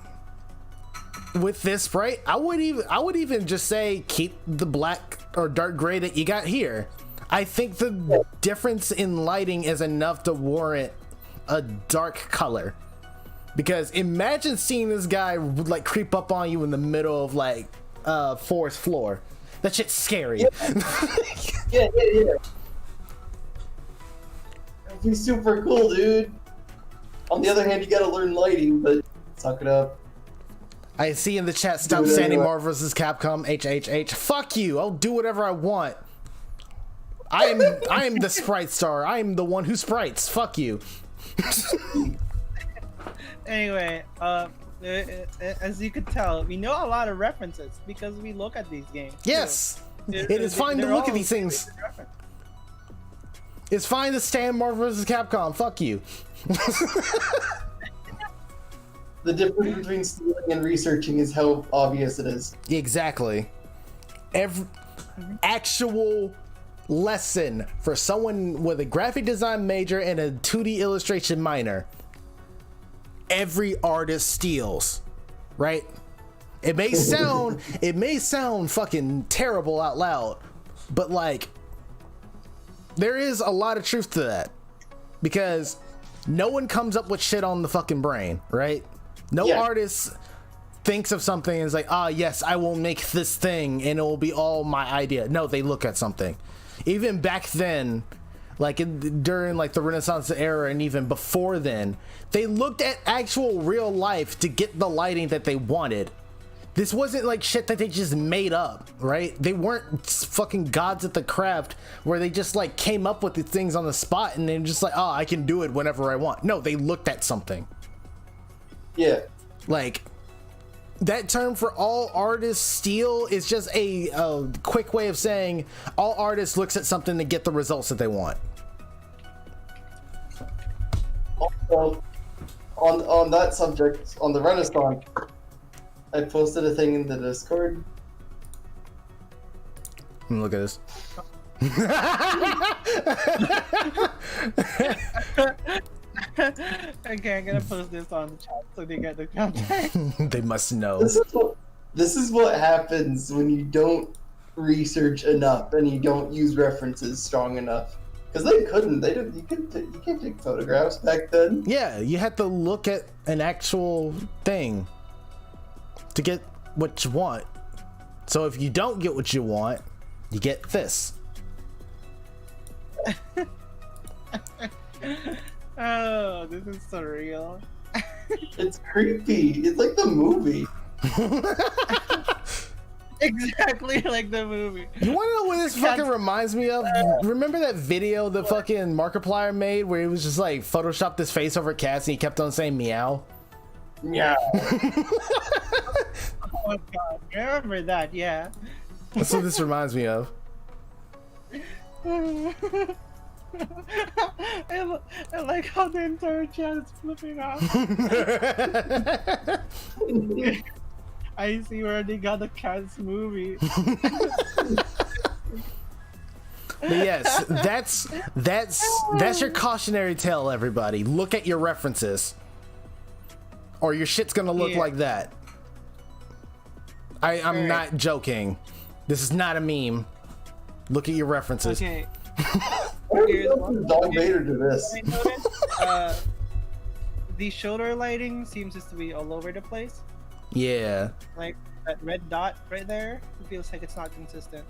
with this sprite, I would even just say keep the black or dark gray that you got here. I think the difference in lighting is enough to warrant a dark color. Because imagine seeing this guy like creep up on you in the middle of like forest floor. That shit's scary. Yeah. It'd be super cool, dude. On the other hand, you gotta learn lighting, but suck it up. I see in the chat, stop saying Marvel vs. Capcom, HHH. Fuck you, I'll do whatever I want. I am the sprite star. I am the one who sprites. Fuck you. Anyway, as you could tell, we know a lot of references because we look at these games. Yes, it is fine to look at these things. It's fine to stand Marvel vs. Capcom. Fuck you. The difference between stealing and researching is how obvious it is. Exactly. Every actual lesson for someone with a graphic design major and a 2D illustration minor. Every artist steals, right? It may sound fucking terrible out loud, but like there is a lot of truth to that, because no one comes up with shit on the fucking brain, right? No artist thinks of something and is like, yes, I will make this thing and it will be all my idea. No, they look at something. Even back then, like during like the Renaissance era and even before then, they looked at actual real life to get the lighting that they wanted. This wasn't like shit that they just made up, right? They weren't fucking gods at the craft where they just like came up with the things on the spot and then just like, I can do it whenever I want. No, they looked at something. Yeah. Like, that term for all artists steal is just a quick way of saying all artists looks at something to get the results that they want. Also, on that subject, on the Renaissance, I posted a thing in the Discord. Look at this. Okay, I'm gonna post this on the chat so they get the context. They must know. This is what happens when you don't research enough and you don't use references strong enough. Because they couldn't. They didn't. You can't take photographs back then. Yeah, you had to look at an actual thing to get what you want. So if you don't get what you want, you get this. Oh, this is surreal. It's creepy. It's like the movie. Exactly like the movie. You want to know what this fucking reminds me of? Remember that video the fucking Markiplier made where he was just like photoshopped his face over cats and he kept on saying meow? Yeah. Oh my god, I remember that, yeah. That's what this reminds me of. I like how the entire chat is flipping off. I see where they got the Cats movie. But yes, that's your cautionary tale, everybody. Look at your references, or your shit's gonna look like that. I'm not joking. This is not a meme. Look at your references. Okay. Dog Vader to this. I noticed, the shoulder lighting seems just to be all over the place. Yeah. Like that red dot right there, it feels like it's not consistent.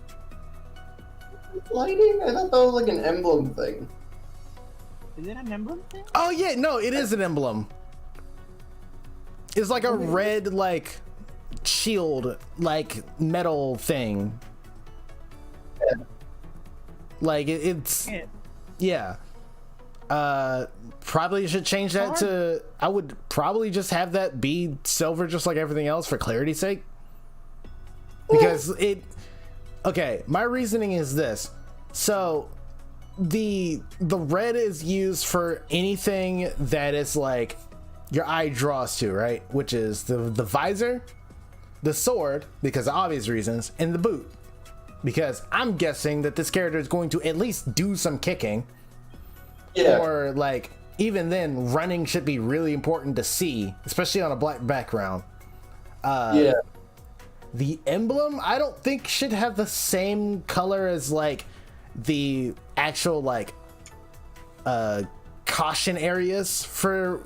Lighting? I thought that was like an emblem thing. Is it an emblem thing? Oh yeah, no, it is an emblem. It's like a red like shield like metal thing. Yeah. Like it's yeah. Probably should change that to, I would probably just have that be silver just like everything else for clarity's sake. Because okay, my reasoning is this. So the red is used for anything that is like your eye draws to, right? Which is the visor, the sword, because of obvious reasons, and the boot. Because I'm guessing that this character is going to at least do some kicking. Yeah. Or like, even then, running should be really important to see, especially on a black background. Yeah. The emblem, I don't think should have the same color as like the actual like caution areas for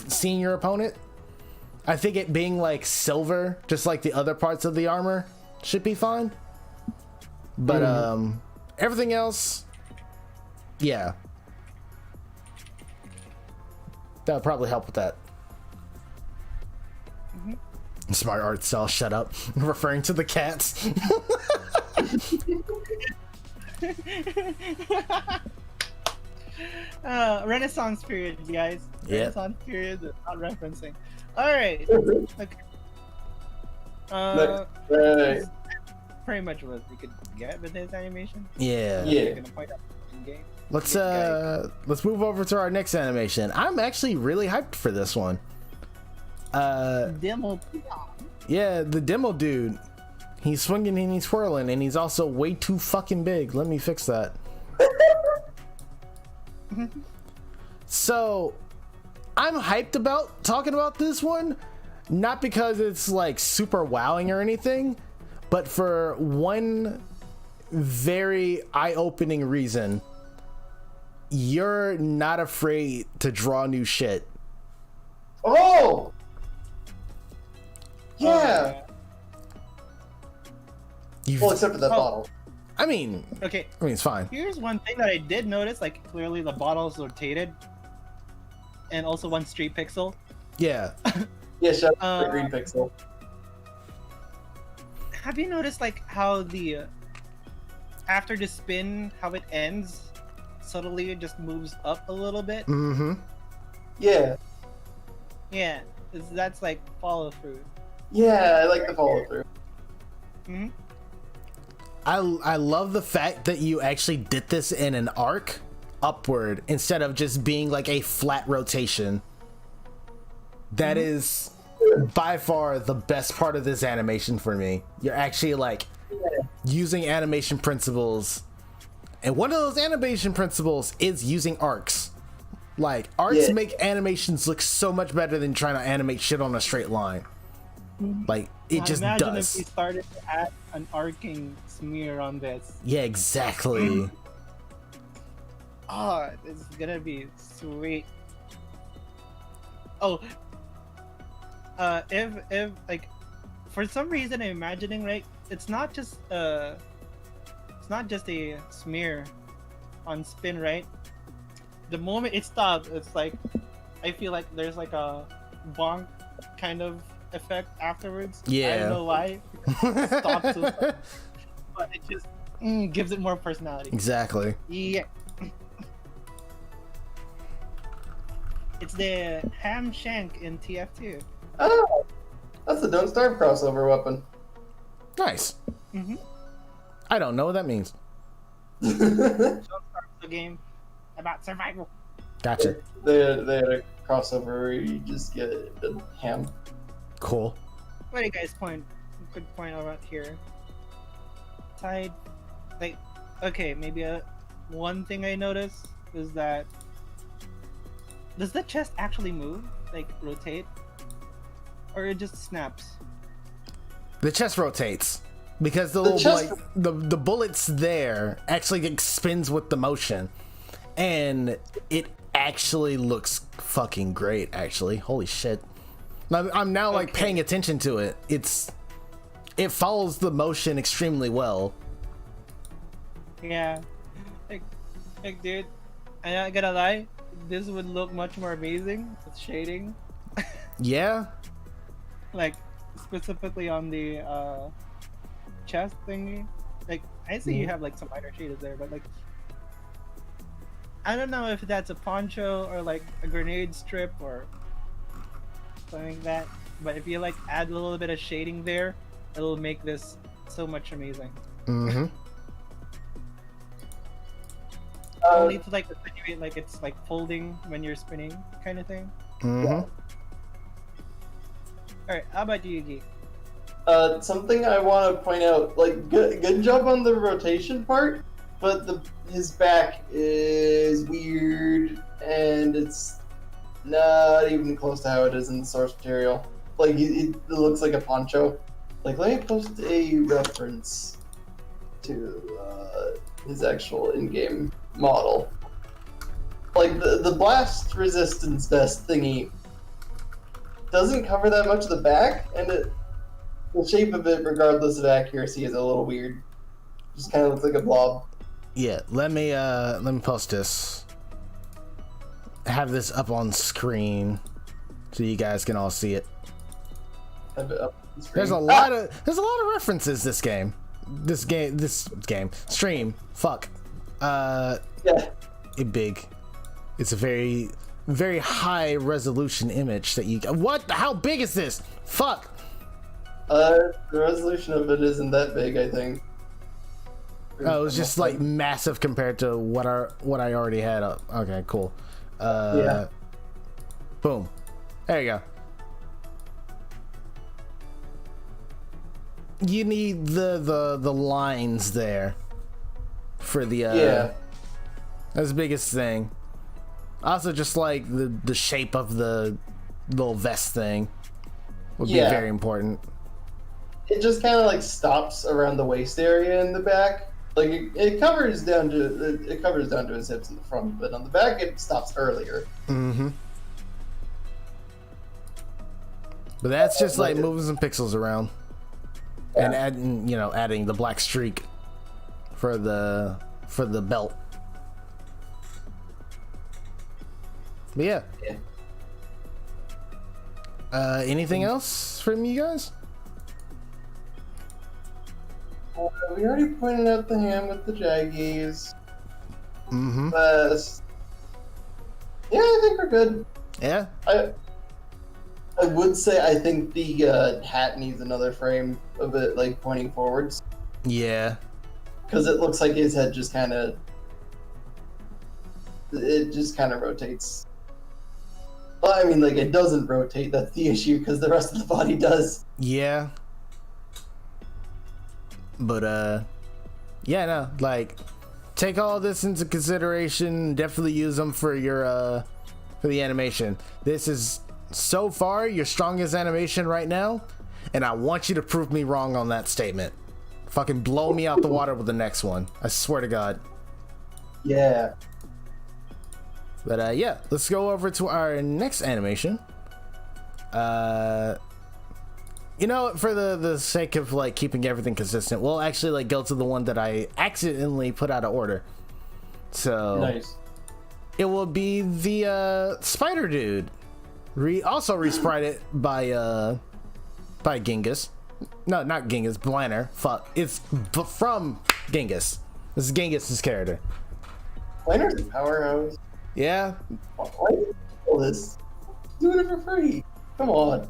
seeing your opponent. I think it being like silver, just like the other parts of the armor, should be fine. But everything else, yeah, that would probably help with that. Smart art cell, shut up. Referring to the cats. Renaissance period, guys. Yeah. Renaissance period, not referencing. Alright. Okay. Right. Pretty much what we could get with this animation. Yeah. Yeah. I'm gonna point out in game. Let's move over to our next animation. I'm actually really hyped for this one. Demo. Yeah, the demo dude. He's swinging and he's twirling, and he's also way too fucking big. Let me fix that. So, I'm hyped about talking about this one, not because it's like super wowing or anything, but for one very eye-opening reason. You're not afraid to draw new shit. Oh! Yeah. You've, Well, except for that bottle. I mean, Okay. it's fine. Here's one thing that I did notice, like clearly the bottle's rotated. And also one street pixel. Yeah. Yeah, shout out to the green pixel. Have you noticed like how the after the spin, how it ends subtly it just moves up a little bit? Mm-hmm. Yeah. Yeah. That's like follow through. Yeah, I like the follow through. Hmm. I love the fact that you actually did this in an arc upward instead of just being like a flat rotation. That is by far the best part of this animation for me. You're actually like using animation principles, and one of those animation principles is using arcs. Like arcs make animations look so much better than trying to animate shit on a straight line. Like it just Imagine does. if we started to add an arcing smear on this. Yeah, exactly. Oh, this is gonna be sweet. Oh, if like, for some reason I'm imagining, right? It's not just a smear on spin, right? The moment it stops, it's like I feel like there's like a bonk kind of effect afterwards. I Yeah. don't know why. It stops, but it just gives it more personality. Exactly. Yeah. It's the ham shank in TF2. Oh! That's the Don't Starve crossover weapon. Nice. Mm-hmm. I don't know what that means. Don't Starve the game about survival. Gotcha. They had a crossover where you just get a ham. Cool. What do you guys quick point out here? Side, like, okay, maybe one thing I noticed is that does the chest actually move, like rotate, or it just snaps? The chest rotates because the bullets there actually spins with the motion, and it actually looks fucking great. Actually, holy shit! I'm now like paying attention to it. It follows the motion extremely well. Yeah, like dude, I'm not gonna lie, this would look much more amazing with shading. Yeah. Like specifically on the chest thingy. Like I see you have like some minor shaders there, but like I don't know if that's a poncho or like a grenade strip or something like that. But if you like add a little bit of shading there, it'll make this so much amazing. Mm-hmm. Only to like attenuate like it's like folding when you're spinning kind of thing. Mm-hmm. Alright, how about you, Geek? Something I want to point out, like, good job on the rotation part, but his back is weird, and it's not even close to how it is in the source material. Like it looks like a poncho. Like let me post a reference to his actual in-game model. Like the blast resistance vest thingy doesn't cover that much of the back, and the shape of it, regardless of accuracy, is a little weird. Just kind of looks like a blob. Yeah, let me post this. Have this up on screen so you guys can all see it. Have it up on the screen. There's a lot of references this stream. Fuck. Yeah. Big. It's a very, very high resolution image that you. What? How big is this? Fuck. The resolution of it isn't that big, I think. Oh, it was just like massive compared to what I already had up. Okay, cool. Yeah. Boom. There you go. You need the lines there for the yeah. That's the biggest thing. Also, just like the shape of the little vest thing would be very important. It just kind of like stops around the waist area in the back. Like it covers down to his hips in the front, but on the back it stops earlier. Mm-hmm. But that's just like moving some pixels around, and adding the black streak for the belt. But yeah. Anything else from you guys? We already pointed out the hand with the jaggies. Mm-hmm. Yeah, I think we're good. Yeah. I would say I think the hat needs another frame of it, like pointing forwards. Yeah. Because it looks like his head just kind of rotates. Well, I mean, like it doesn't rotate. That's the issue, because the rest of the body does. Yeah. But yeah, no, like take all this into consideration. Definitely use them for your for the animation. This is so far your strongest animation right now, and I want you to prove me wrong on that statement. Fucking blow me out the water with the next one. I swear to God. Yeah. But yeah, let's go over to our next animation. You know, for the sake of like keeping everything consistent, we'll actually like go to the one that I accidentally put out of order. So nice. It will be the spider dude. Also resprite it by Genghis. No, not Genghis. Blanner. Fuck. It's from Genghis. This is Genghis's character. Blanner's a powerhouse. Yeah. Why do you do all this? Do it for free. Come on.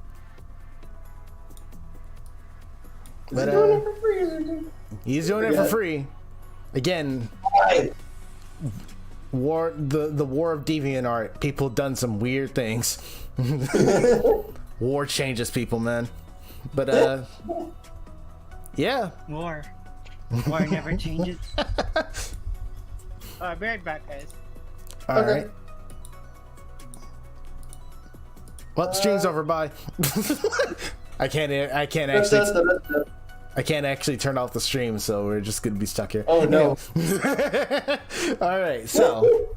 But He's doing it for free. He's doing it for free. Again. Why? The war of DeviantArt. People done some weird things. War changes people, man. But yeah. War never changes. Be right back, guys. All right. Well, stream's over. Bye. I can't actually turn off the stream, so we're just gonna be stuck here. Oh no. All right, so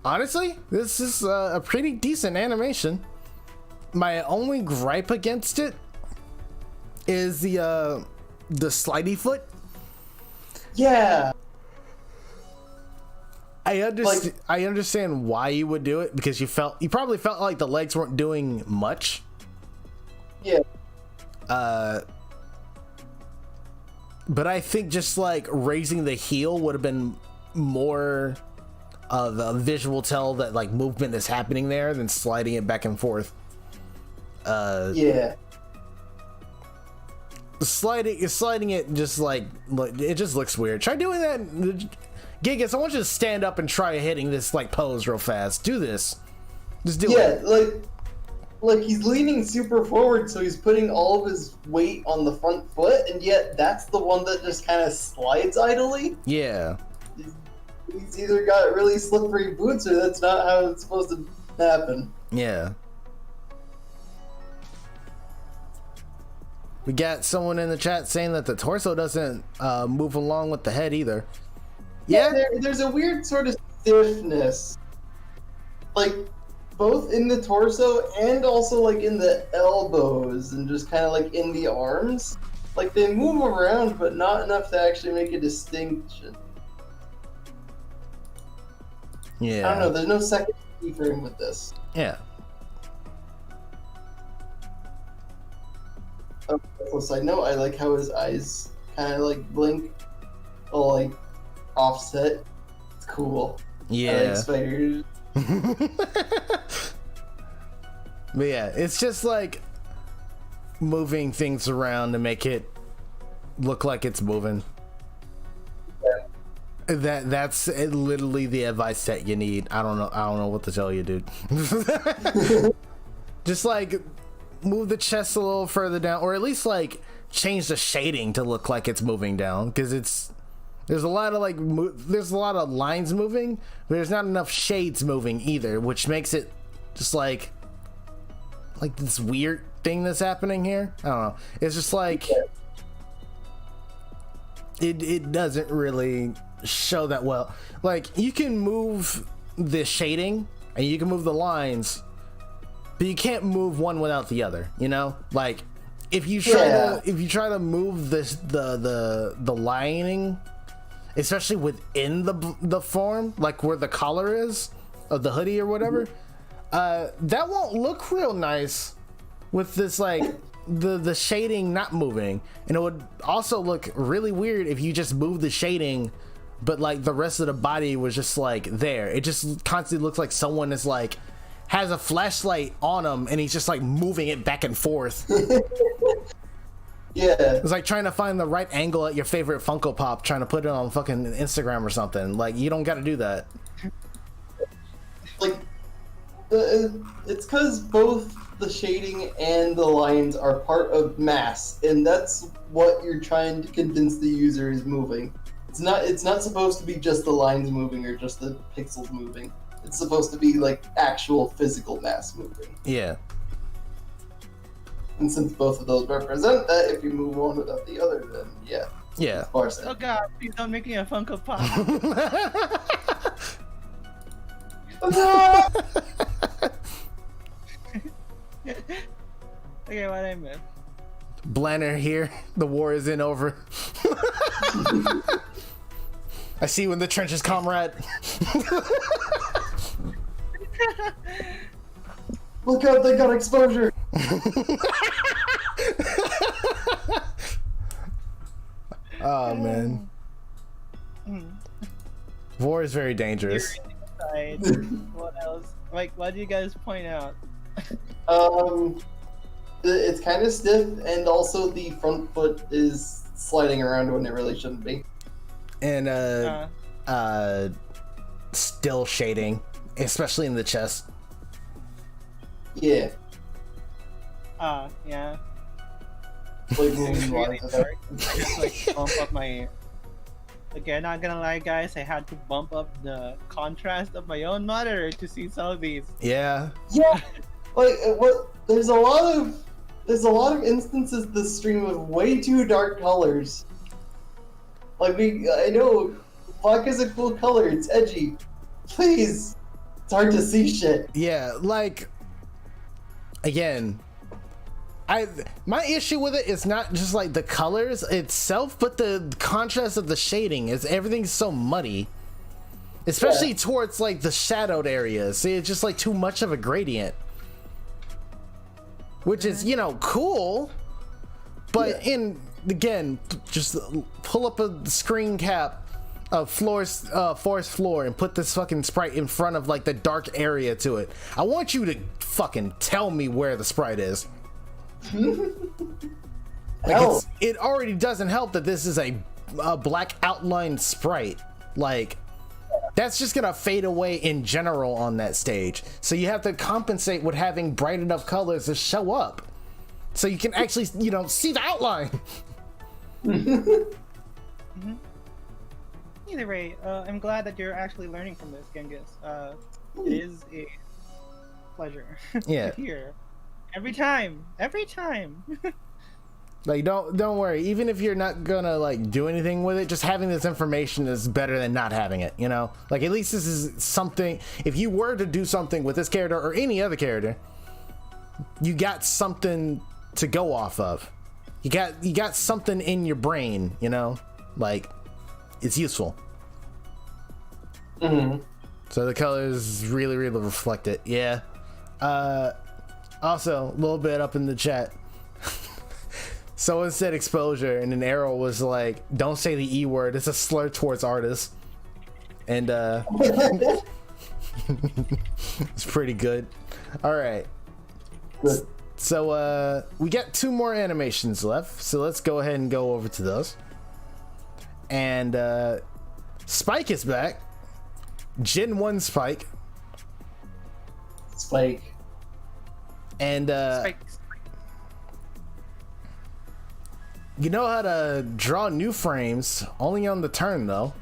honestly, this is a pretty decent animation. My only gripe against it is the slidey foot. Yeah. I understand why you would do it, because you probably felt like the legs weren't doing much. Yeah. But I think just like raising the heel would have been more of a visual tell that like movement is happening there than sliding it back and forth. Yeah. Sliding it just like it just looks weird. Try doing that. Gigas, I want you to stand up and try hitting this like pose real fast. Do this. Just do it. Yeah, like he's leaning super forward, so he's putting all of his weight on the front foot, and yet that's the one that just kind of slides idly. Yeah. He's either got really slippery boots, or that's not how it's supposed to happen. Yeah. We got someone in the chat saying that the torso doesn't move along with the head either. Yeah, there's a weird sort of stiffness, like both in the torso and also like in the elbows and just kind of like in the arms. Like they move around, but not enough to actually make a distinction. yeah. I don't know. There's no second frame with this. Yeah. Oh, side note, I like how his eyes kind of like blink, or like offset. It's cool. I Yeah. like spiders. But yeah, it's just like moving things around to make it look like it's moving. That's literally the advice that you need. I don't know what to tell you, dude. Just like move the chest a little further down, or at least like change the shading to look like it's moving down, because there's a lot of like there's a lot of lines moving, but there's not enough shades moving either, which makes it just like this weird thing that's happening here. I don't know. It's just like it doesn't really show that well. Like you can move the shading and you can move the lines, but you can't move one without the other, you know? Like if you try to move the lining, especially within the form, like where the collar is of the hoodie or whatever, that won't look real nice with this like the shading not moving. And it would also look really weird if you just move the shading but like the rest of the body was just like there. It just constantly looks like someone is like has a flashlight on him and he's just like moving it back and forth. Yeah. It's like trying to find the right angle at your favorite Funko Pop, trying to put it on fucking Instagram or something. Like you don't got to do that. Like it's because both the shading and the lines are part of mass, and that's what you're trying to convince the user is moving. It's not supposed to be just the lines moving or just the pixels moving. It's supposed to be like actual physical mass moving. Yeah. And since both of those represent that, if you move one without the other, then yeah. Yeah. Oh god, please don't make me a Funko Pop. Okay, what I missed? Blanner here. The war isn't over. I see you in the trenches, comrade. Look out, they got exposure! Oh man. War is very dangerous. What else? Like, what do you guys point out? It's kind of stiff, and also the front foot is sliding around when it really shouldn't be. And still shading, especially in the chest. Yeah. Yeah. Like moving Really lines. dark. I just like bump up my. Okay, not gonna lie, guys. I had to bump up the contrast of my own monitor to see some of these. Yeah. Yeah. Like what? There's a lot of instances this stream of way too dark colors. Like I know, black is a cool color. It's edgy. Please, it's hard to see shit. Yeah, like again, my issue with it is not just like the colors itself, but the contrast of the shading. Is everything's so muddy, especially towards like the shadowed areas. See, it's just like too much of a gradient, which is, you know, cool, but again, just pull up a screen cap of forest floor and put this fucking sprite in front of like the dark area to it. I want you to fucking tell me where the sprite is. Like it already doesn't help that this is a black outlined sprite. Like that's just gonna fade away in general on that stage, so you have to compensate with having bright enough colors to show up so you can actually, you know, see the outline. Either way, I'm glad that you're actually learning from this, Genghis. It is a pleasure Yeah. to hear. Every time. Like, don't worry. Even if you're not gonna like do anything with it, just having this information is better than not having it. You know, like at least this is something. If you were to do something with this character or any other character, you got something to go off of. You got something in your brain. You know, like it's useful. Mm-hmm. So the colors really reflect it. Yeah. Also, a little bit up in the chat. Someone said exposure, and an arrow was like, "Don't say the E word. It's a slur towards artists." And it's pretty good. All right. Good. So we got 2 more animations left. So let's go ahead and go over to those. And Spike is back. Gen 1 Spike. Spike. And Spike. you know how to draw new frames, only on the turn though.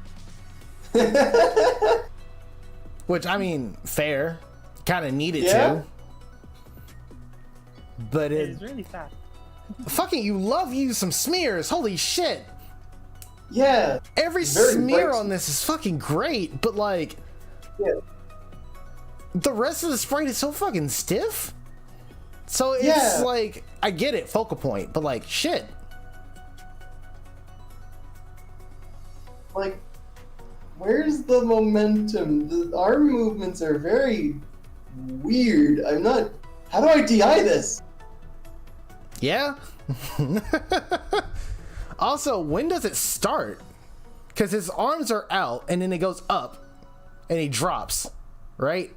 Which, I mean, fair. Kind of needed to. But It's really fast. fucking, you love you some smears. Holy shit. Yeah. Every Very smear bright. on this is fucking great, but like, Yeah. the rest of the sprite is so fucking stiff. So it's Yeah. like, I get it, focal point, but like, shit. Like, where's the momentum? The arm movements are very weird. I'm not. How do I DI this? Yeah. Also, when does it start? Because his arms are out and then it goes up and he drops, right?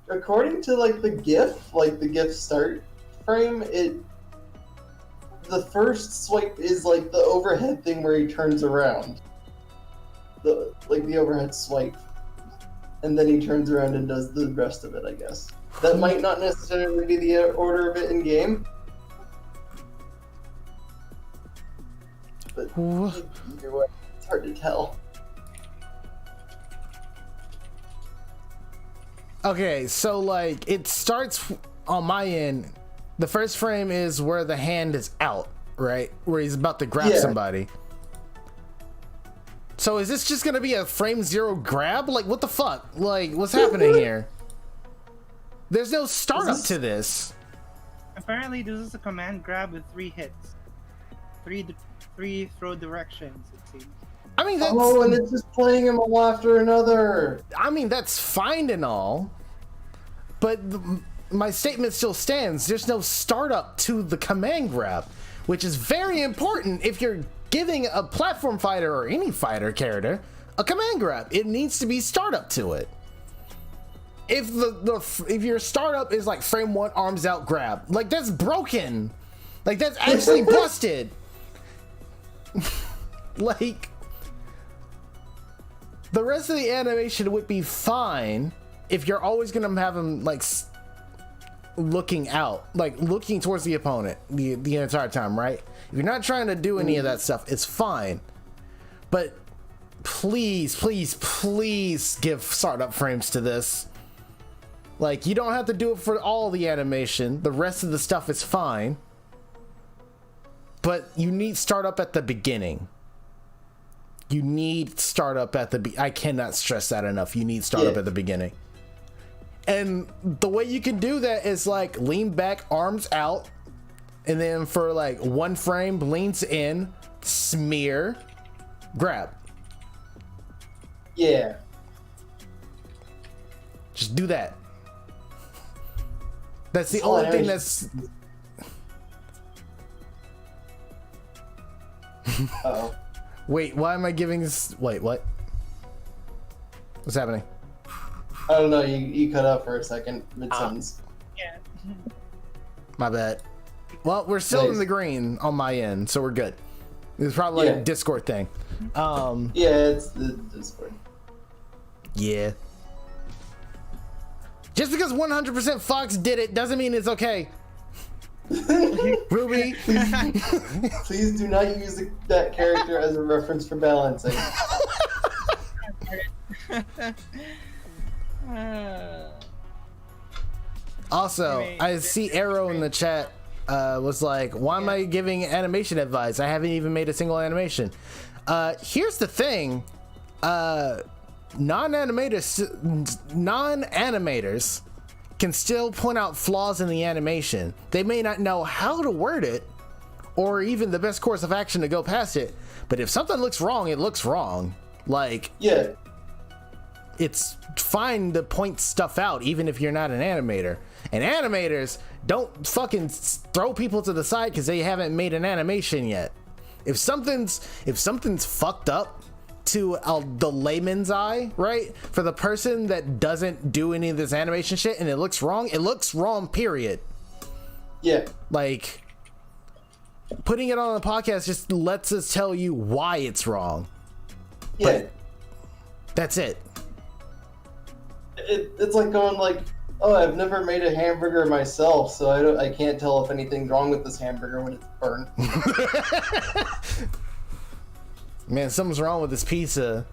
According to like the GIF start frame, the first swipe is like the overhead thing where he turns around. The overhead swipe. And then he turns around and does the rest of it, I guess. That might not necessarily be the order of it in game. But either way, it's hard to tell. Okay, so like it starts on my end. The first frame is where the hand is out, right? Where he's about to grab somebody. So is this just gonna be a frame 0 grab? Like, what the fuck? Like, what's happening here? There's no startup to this. Apparently, this is a command grab with 3 hits. Three throw directions, it seems. I mean, that's, Oh, and it's just playing him one after another. I mean, that's fine and all, but my statement still stands. There's no startup to the command grab, which is very important if you're giving a platform fighter or any fighter character a command grab. It needs to be startup to it. If if your startup is like frame 1 arms out grab, like that's broken. Like that's actually busted. Like the rest of the animation would be fine if you're always gonna have him like looking out, like looking towards the opponent the entire time, right? If you're not trying to do any of that stuff, it's fine. But please give startup frames to this. Like, you don't have to do it for all the animation. The rest of the stuff is fine. But you need startup at the beginning. You need startup at the I cannot stress that enough. You need startup at the beginning. And the way you can do that is like lean back, arms out, and then for like 1 frame, leans in, smear, grab. Yeah. Just do that. That's the only thing that's... Uh-oh. Wait, why am I giving this... Wait, what? What's happening? I don't know, you cut out for a second mid-sentence. Yeah. My bad. Well, we're still in Nice. the green on my end, so we're good. It's probably a Discord thing. Yeah, it's the Discord. Yeah. Just because 100% Fox did it doesn't mean it's okay. Ruby. Please do not use that character as a reference for balancing. Also, Anyway, I see Arrow in the chat was like, why am I giving animation advice? I haven't even made a single animation. Here's the thing. Non-animators can still point out flaws in the animation. They may not know how to word it or even the best course of action to go past it, but if something looks wrong, it looks wrong. Like, Yeah. it's fine to point stuff out even if you're not an animator. And animators don't fucking throw people to the side because they haven't made an animation yet. If something's fucked up to the layman's eye, right? For the person that doesn't do any of this animation shit and it looks wrong, period. Yeah. Like, putting it on the podcast just lets us tell you why it's wrong. Yeah. But that's it. It's like going like, oh, I've never made a hamburger myself, so I can't tell if anything's wrong with this hamburger when it's burnt. Man, something's wrong with this pizza.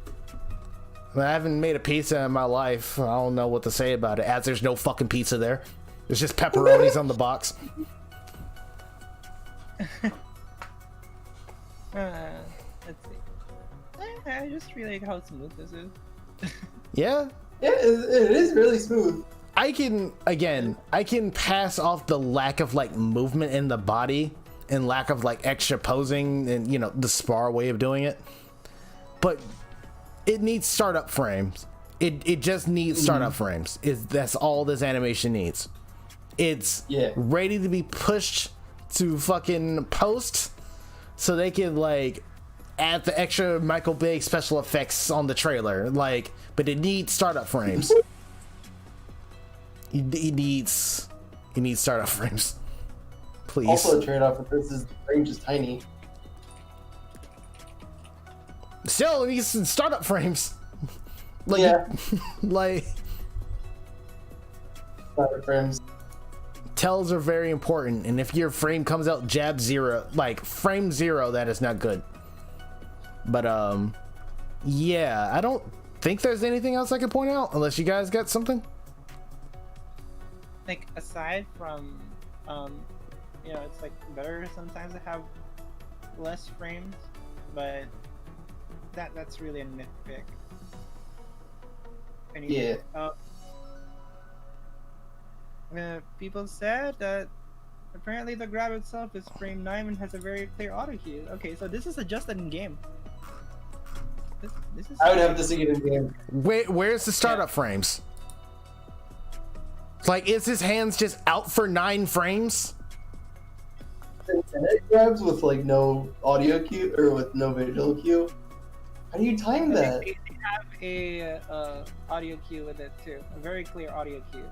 I haven't made a pizza in my life. I don't know what to say about it, as there's no fucking pizza there. There's just pepperonis on the box. Let's see. I just really like how smooth this is. Yeah? Yeah, it is really smooth. I can pass off the lack of like movement in the body and lack of like extra posing and, you know, the spar way of doing it. But it needs startup frames. It just needs startup frames. That's all this animation needs. It's ready to be pushed to fucking post so they can like add the extra Michael Bay special effects on the trailer. Like, but it needs startup frames. It needs startup frames. Please. Also, a trade-off with this is the range is tiny. Still, it needs some startup frames. Like, Yeah. like, Startup frames. tells are very important, and if your frame comes out jab zero, like frame zero, that is not good. But yeah, I don't think there's anything else I can point out unless you guys got something. Like, aside from you know, it's like better sometimes to have less frames, but that's really a nitpick. Yeah. People said that apparently the grab itself is frame 9 and has a very clear auto cue. Okay, so this is adjusted in game. This is. I would have to see it in game. Where's the startup frames? Like, is his hands just out for 9 frames? And it grabs with like no audio cue or with no visual cue. How do you time that? They have a audio cue with it too, a very clear audio cue.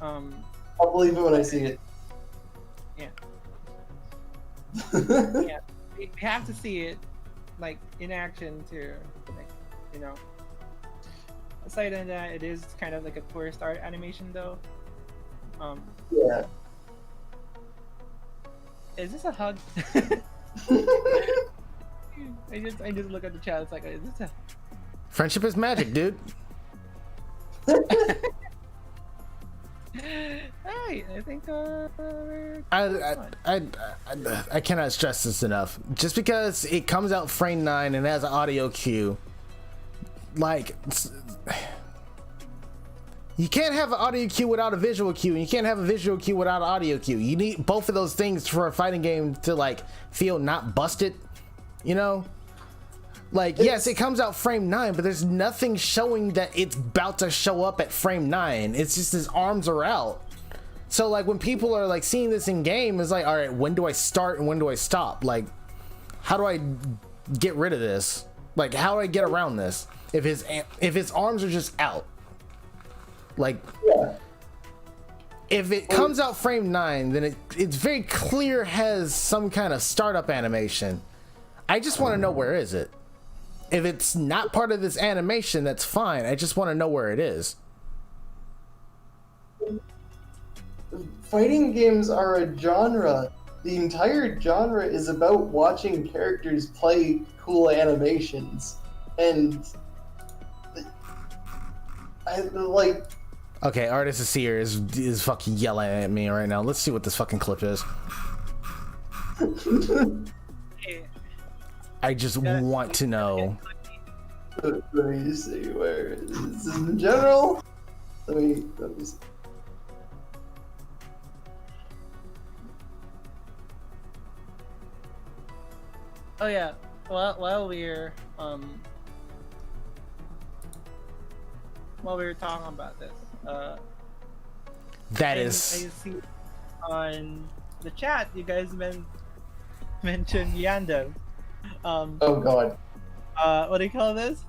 I'll believe it when I see it. Yeah. Yeah, we have to see it, like, in action to, like, you know. Aside from that, it is kind of like a poor start animation though. Yeah. Is this a hug? I just look at the chat. It's like, is this a? Friendship is magic, dude. Hey, I think I cannot stress this enough. Just because it comes out frame 9 and has an audio cue, like, you can't have an audio cue without a visual cue, and you can't have a visual cue without an audio cue. You need both of those things for a fighting game to like feel not busted, you know? Like, yes, it comes out frame 9, but there's nothing showing that it's about to show up at frame 9. It's just his arms are out. So like when people are like seeing this in game, it's like, all right, when do I start and when do I stop? Like, how do I get rid of this? Like, how do I get around this? If his arms are just out. Like, Yeah. if it comes out frame 9, then it's very clear has some kind of startup animation. I just want to know, where is it? If it's not part of this animation, that's fine. I just want to know where it is. Fighting games are a genre. The entire genre is about watching characters play cool animations. And I like Okay, Artist is here is fucking yelling at me right now. Let's see what this fucking clip is. Hey, I just want to know. Let me see where this is in general. Let me see. Oh yeah. While we're talking about this, That I is see on the chat you guys mentioned Yandem. Oh god. What do you call this?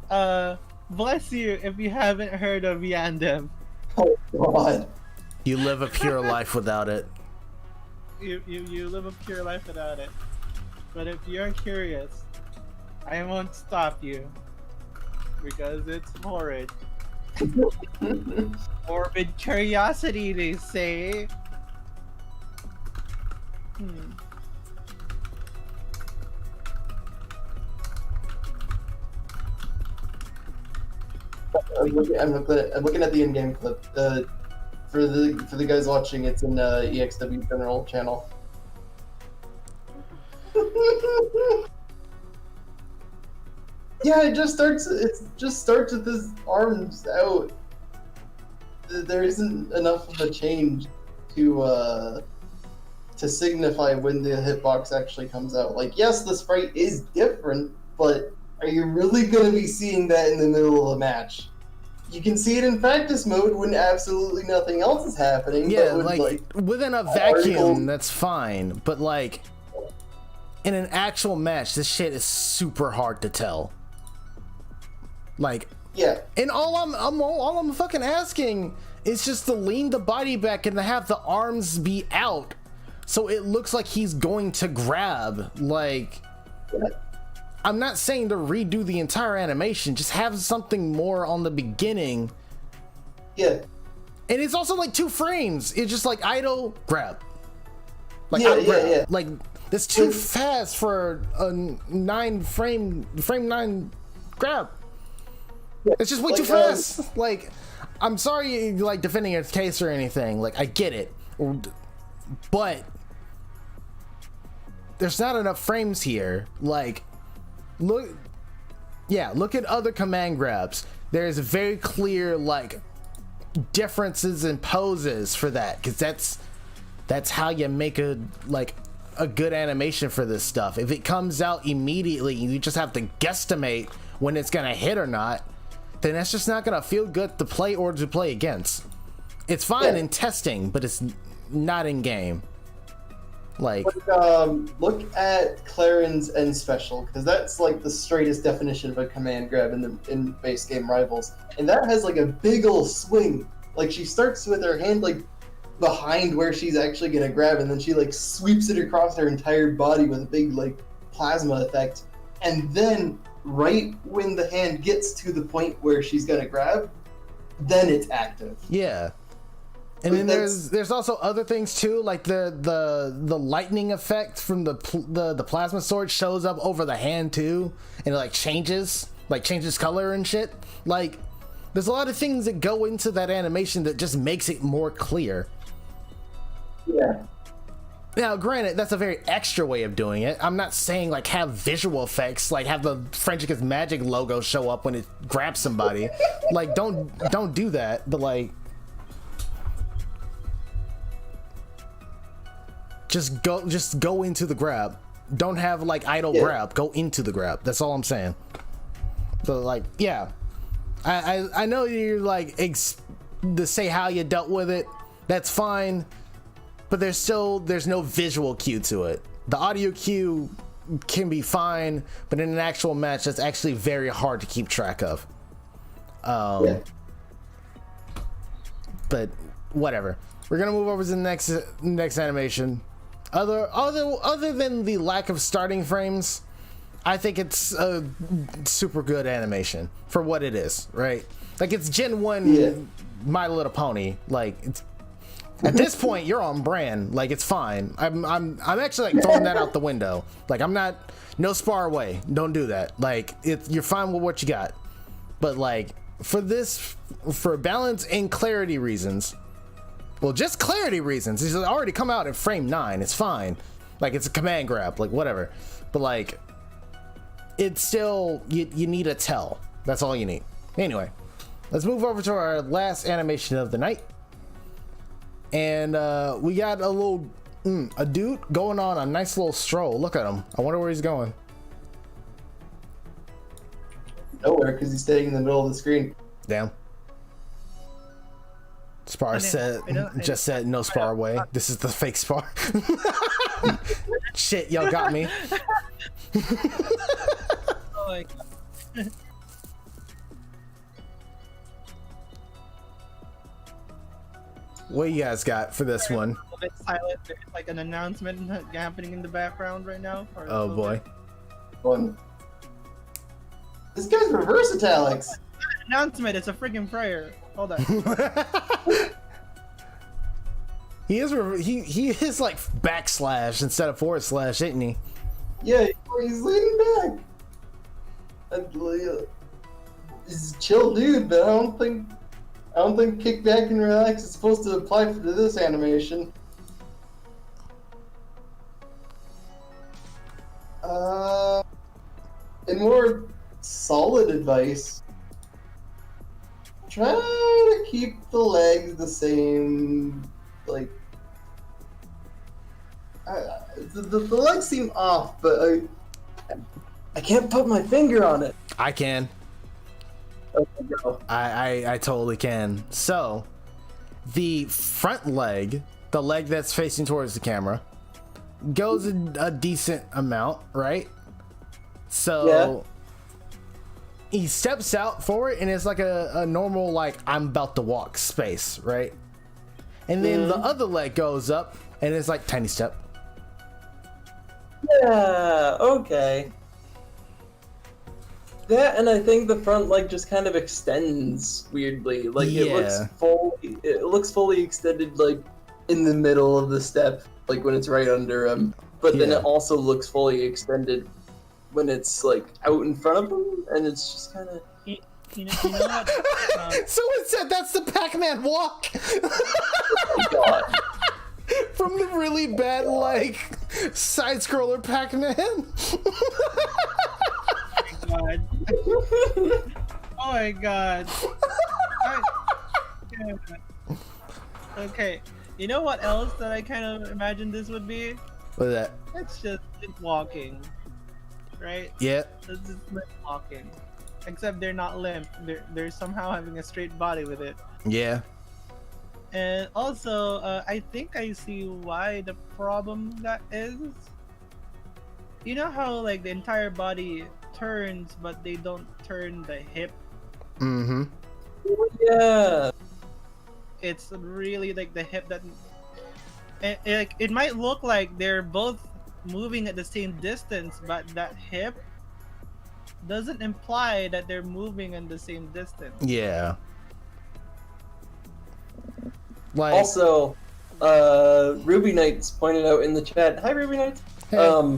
Bless you if you haven't heard of Yandem. Oh god. you live a pure life without it. You live a pure life without it. But if you're curious, I won't stop you because it's horrid. Morbid curiosity, they say. I'm looking at the in-game clip. For the guys watching, it's in EXW General channel. Yeah, it just starts with his arms out. There isn't enough of a change to signify when the hitbox actually comes out. Like, yes, the sprite is different, but are you really going to be seeing that in the middle of a match? You can see it in practice mode when absolutely nothing else is happening. Yeah, but like within a vacuum, that's fine. But like in an actual match, this shit is super hard to tell. Like, yeah, and all I'm fucking asking is just to lean the body back and to have the arms be out, so it looks like he's going to grab. Like, I'm not saying to redo the entire animation, just have something more on the beginning. Yeah. And it's also like 2 frames. It's just like idle, grab. Like, Yeah. Like, that's too fast for a 9 frame 9 grab. Yeah. It's just way too fast. Like, I'm sorry, like, defending your case or anything. Like, I get it. But there's not enough frames here. Like, look at other command grabs. There's very clear, like, differences in poses for that, because that's how you make a good animation for this stuff. If it comes out immediately, you just have to guesstimate when it's gonna hit or not, then that's just not gonna feel good to play or to play against. It's fine in testing, but it's not in game. Like, look at Claren's end special, because that's like the straightest definition of a command grab in base game Rivals, and that has like a big ol' swing. Like, she starts with her hand like behind where she's actually gonna grab, and then she like sweeps it across her entire body with a big like plasma effect, and then right when the hand gets to the point where she's gonna grab, then it's active. Yeah. And then there's also other things too, like the lightning effect from the plasma sword shows up over the hand too, and it like changes color and shit. Like, there's a lot of things that go into that animation that just makes it more clear. Yeah. Now, granted, that's a very extra way of doing it. I'm not saying like have visual effects, like have the Frenchicus Magic logo show up when it grabs somebody. Like, don't do that. But like, just go into the grab. Don't have like idle grab. Go into the grab. That's all I'm saying. So like, yeah, I know you're like to say how you dealt with it. That's fine, but there's no visual cue to it. The audio cue can be fine, but in an actual match, that's actually very hard to keep track of. But whatever. We're gonna move over to the next animation. Other than the lack of starting frames, I think it's a super good animation for what it is, right? Like, it's Gen 1 My Little Pony. Like, it's, at this point, you're on brand. Like, it's fine. I'm actually like throwing that out the window. Like, I'm not, no spar away. Don't do that. Like, you're fine with what you got. But like, for balance and clarity reasons, well, just clarity reasons, he's already come out in frame 9. It's fine. Like, it's a command grab, like, whatever. But, like, it's still, you need a tell. That's all you need. Anyway, let's move over to our last animation of the night. And we got a little, a dude going on a nice little stroll. Look at him. I wonder where he's going. Nowhere, because he's staying in the middle of the screen. Damn. Spar just said no Spar way. This is the fake Spar. Shit, y'all got me. Oh my god. What you guys got for this one? A bit silent. There's like an announcement happening in the background right now. Oh boy. One. This guy's reverse italics. Announcement. It's a freaking prayer. Hold on. He is like backslash instead of forward slash, isn't he? Yeah, he's leaning back. He's a chill dude, but I don't think kick back and relax is supposed to apply to this animation. In more solid advice, try to keep the legs the same. Like, the legs seem off, but I can't put my finger on it. I can. Okay, go. I totally can. So, the front leg, the leg that's facing towards the camera, goes a decent amount, right? So, he steps out forward, and it's like a normal, like, I'm about to walk space, right? And then the other leg goes up, and it's like tiny step. Yeah, okay. That, and I think the front leg just kind of extends weirdly. Like, Yeah. it looks fully extended, like, in the middle of the step, like when it's right under him. But then Yeah. it also looks fully extended when it's, like, out in front of him, and it's just kind of... You know what? Someone said that's the Pac-Man walk! Oh, God. From the really bad, like, side-scroller Pac-Man. God. Oh my god. Okay. You know what else that I kind of imagined this would be? What is that? It's just walking. Right? Yeah. It's just limp walking. Except they're not limp. They're somehow having a straight body with it. Yeah. And also, I think I see why the problem that is. You know how like the entire body turns, but they don't turn the hip. Mm-hmm. Yeah. It's really like the hip that. It might look like they're both moving at the same distance, but that hip doesn't imply that they're moving in the same distance. Yeah. Like, Also, Ruby Knights pointed out in the chat. Hi, Ruby Knights. hey.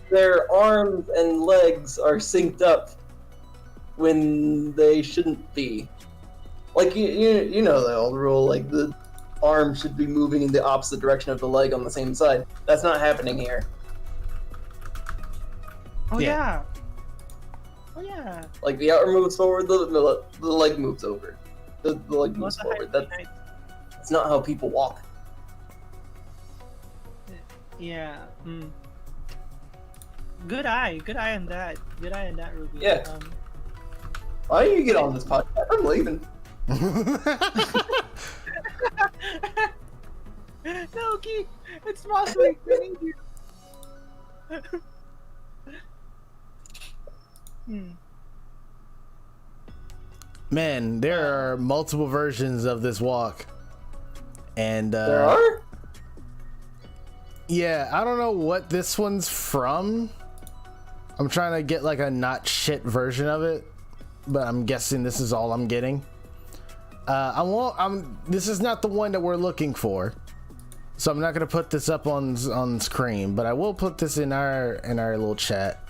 Their arms and legs are synced up when they shouldn't be. Like you know the old rule, like the arm should be moving in the opposite direction of the leg on the same side. That's not happening here. Oh Yeah. yeah. Oh yeah. Like the arm moves forward, the leg moves over. The leg moves What's the forward. height? That's not how people walk. Yeah. Mm. Good eye on that. Good eye on that, Ruby. Yeah. Why do you get on this podcast? I'm leaving. No, Keith. It's Mossweek. I need you. Man, there are multiple versions of this walk. And, There are? yeah, I don't know what this one's from. I'm trying to get like a not shit version of it, but I'm guessing this is all I'm getting. This is not the one that we're looking for, so I'm not gonna put this up on screen, but I will put this in our little chat.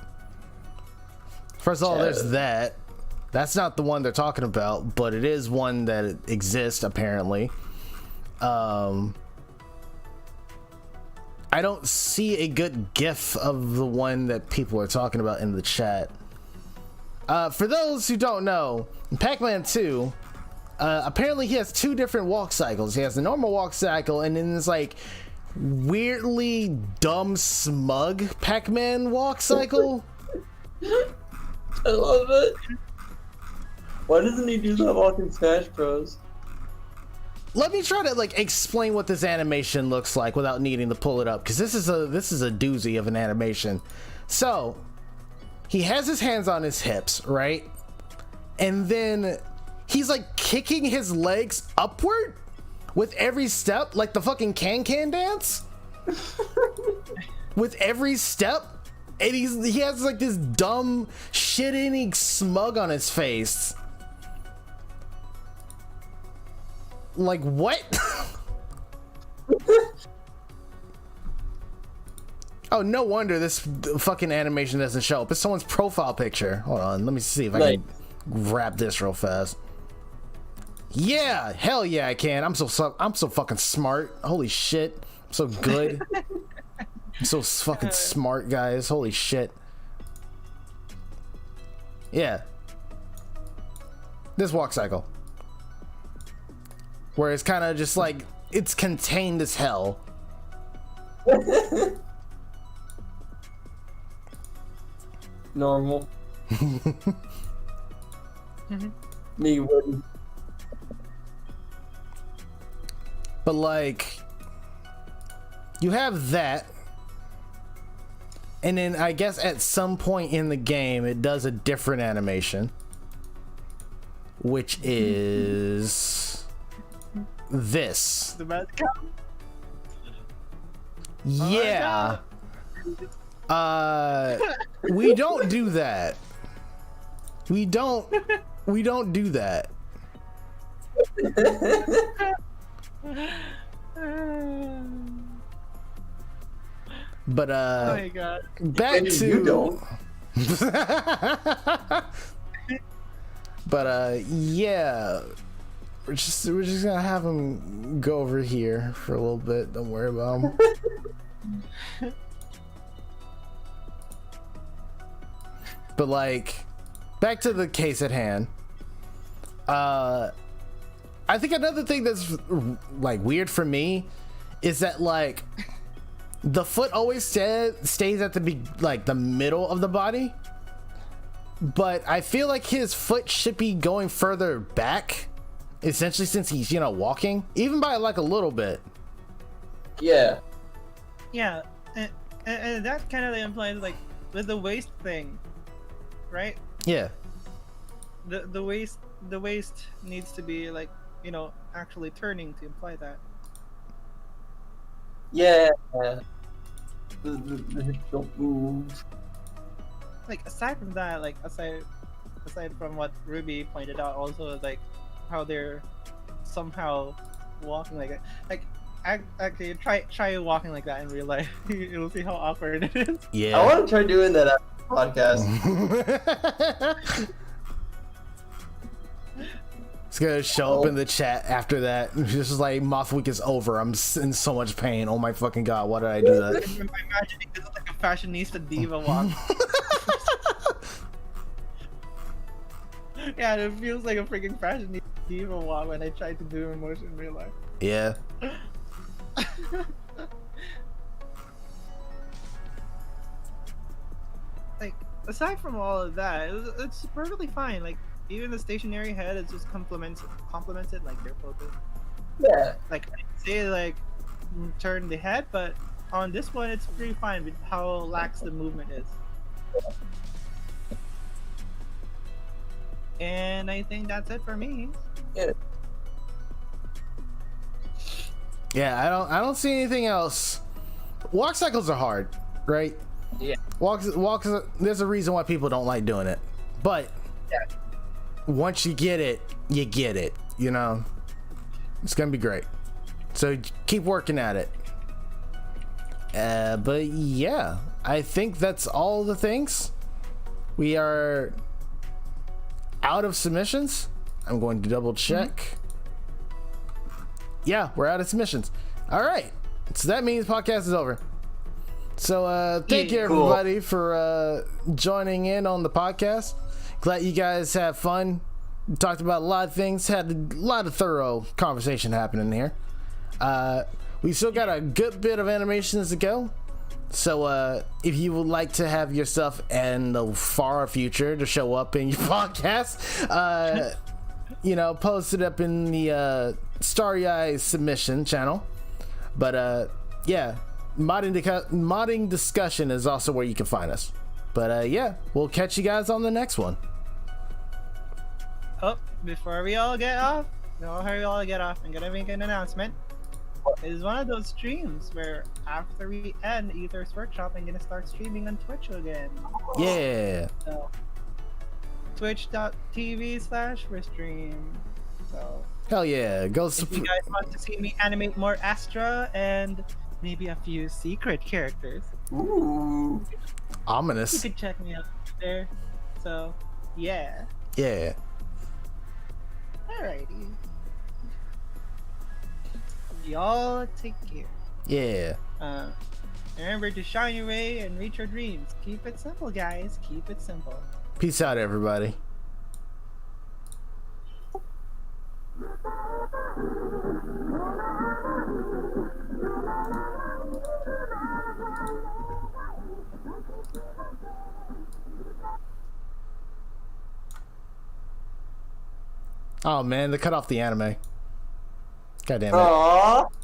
First of all, there's that. That's not the one they're talking about, but it is one that exists apparently. I don't see a good GIF of the one that people are talking about in the chat. For those who don't know, in Pac-Man 2, apparently he has two different walk cycles. He has the normal walk cycle, and then this like weirdly dumb smug Pac-Man walk cycle. I love it. Why doesn't he do that walk in Smash Bros? Let me try to like explain what this animation looks like without needing to pull it up, because this is a doozy of an animation. So he has his hands on his hips, right? And then he's like kicking his legs upward with every step, like the fucking can dance. With every step, and he has like this dumb shit-eating smug on his face. Like what? Oh, no wonder this fucking animation doesn't show up. It's someone's profile picture. Hold on, let me see if I can grab this real fast. Yeah, hell yeah, I can. I'm so fucking smart. Holy shit, I'm so good. I'm so fucking smart, guys. Holy shit. Yeah, this walk cycle, where it's kind of just like it's contained as hell. Normal. Me wouldn't. But like, you have that, and then I guess at some point in the game it does a different animation, which is this. The bad cow? Yeah. We don't do that. We don't do that. But Oh my god. back And to you don't. But yeah, we're just gonna have him go over here for a little bit. Don't worry about him. But like, back to the case at hand. I think another thing that's like weird for me is that like the foot always stays at the middle of the body, but I feel like his foot should be going further back, essentially, since he's, you know, walking, even by like a little bit. Yeah. Yeah, and that kind of implies like with the waist thing, right? Yeah. The waist needs to be like, you know, actually turning to imply that. Yeah. The hips don't move. Like aside from that, like aside from what Ruby pointed out, also like how they're somehow walking like that. Like actually try walking like that in real life. You'll see how awkward it is. Yeah. I want to try doing that after the podcast. It's gonna show up in the chat after that. This is like, Moth Week is over. I'm in so much pain. Oh my fucking god, why did I do that? I'm imagining this is like a fashionista diva walk. Yeah, it feels like a freaking fashionista diva walk when I try to do emotion in real life. Yeah. Like aside from all of that, it's perfectly fine. Like even the stationary head, it just complements it like their focus. Yeah. Like I say like turn the head, but on this one it's pretty fine with how lax the movement is. And I think that's it for me. Yeah. Yeah, I don't see anything else. Walk cycles are hard, right? Yeah. Walks. There's a reason why people don't like doing it, but Yeah. once you get it, you get it. You know, it's gonna be great. So keep working at it. But yeah, I think that's all the things. We are out of submissions. I'm going to double check. Yeah, we're out of submissions. All right. So that means podcast is over. So thank you everybody for joining in on the podcast. Glad you guys have fun. Talked about a lot of things. Had a lot of thorough conversation happening here. We still got a good bit of animations to go. So if you would like to have yourself in the far future to show up in your podcast, post it up in the Starry Eyes submission channel. But yeah, modding discussion is also where you can find us. But yeah, we'll catch you guys on the next one. Oh, before we all get off and gonna make an announcement. It is one of those streams where after we end Aether's workshop, I'm gonna start streaming on Twitch again. Yeah. So, twitch.tv/restream. So hell yeah, go if you guys want to see me animate more Astra and maybe a few secret characters, Ooh. ominous. you could check me out there. So yeah. Yeah. Alrighty. Y'all take care. Yeah. Remember to shine your way and reach your dreams. Keep it simple, guys. Keep it simple. Peace out, everybody. Oh man, they cut off the anime. God damn it. Aww.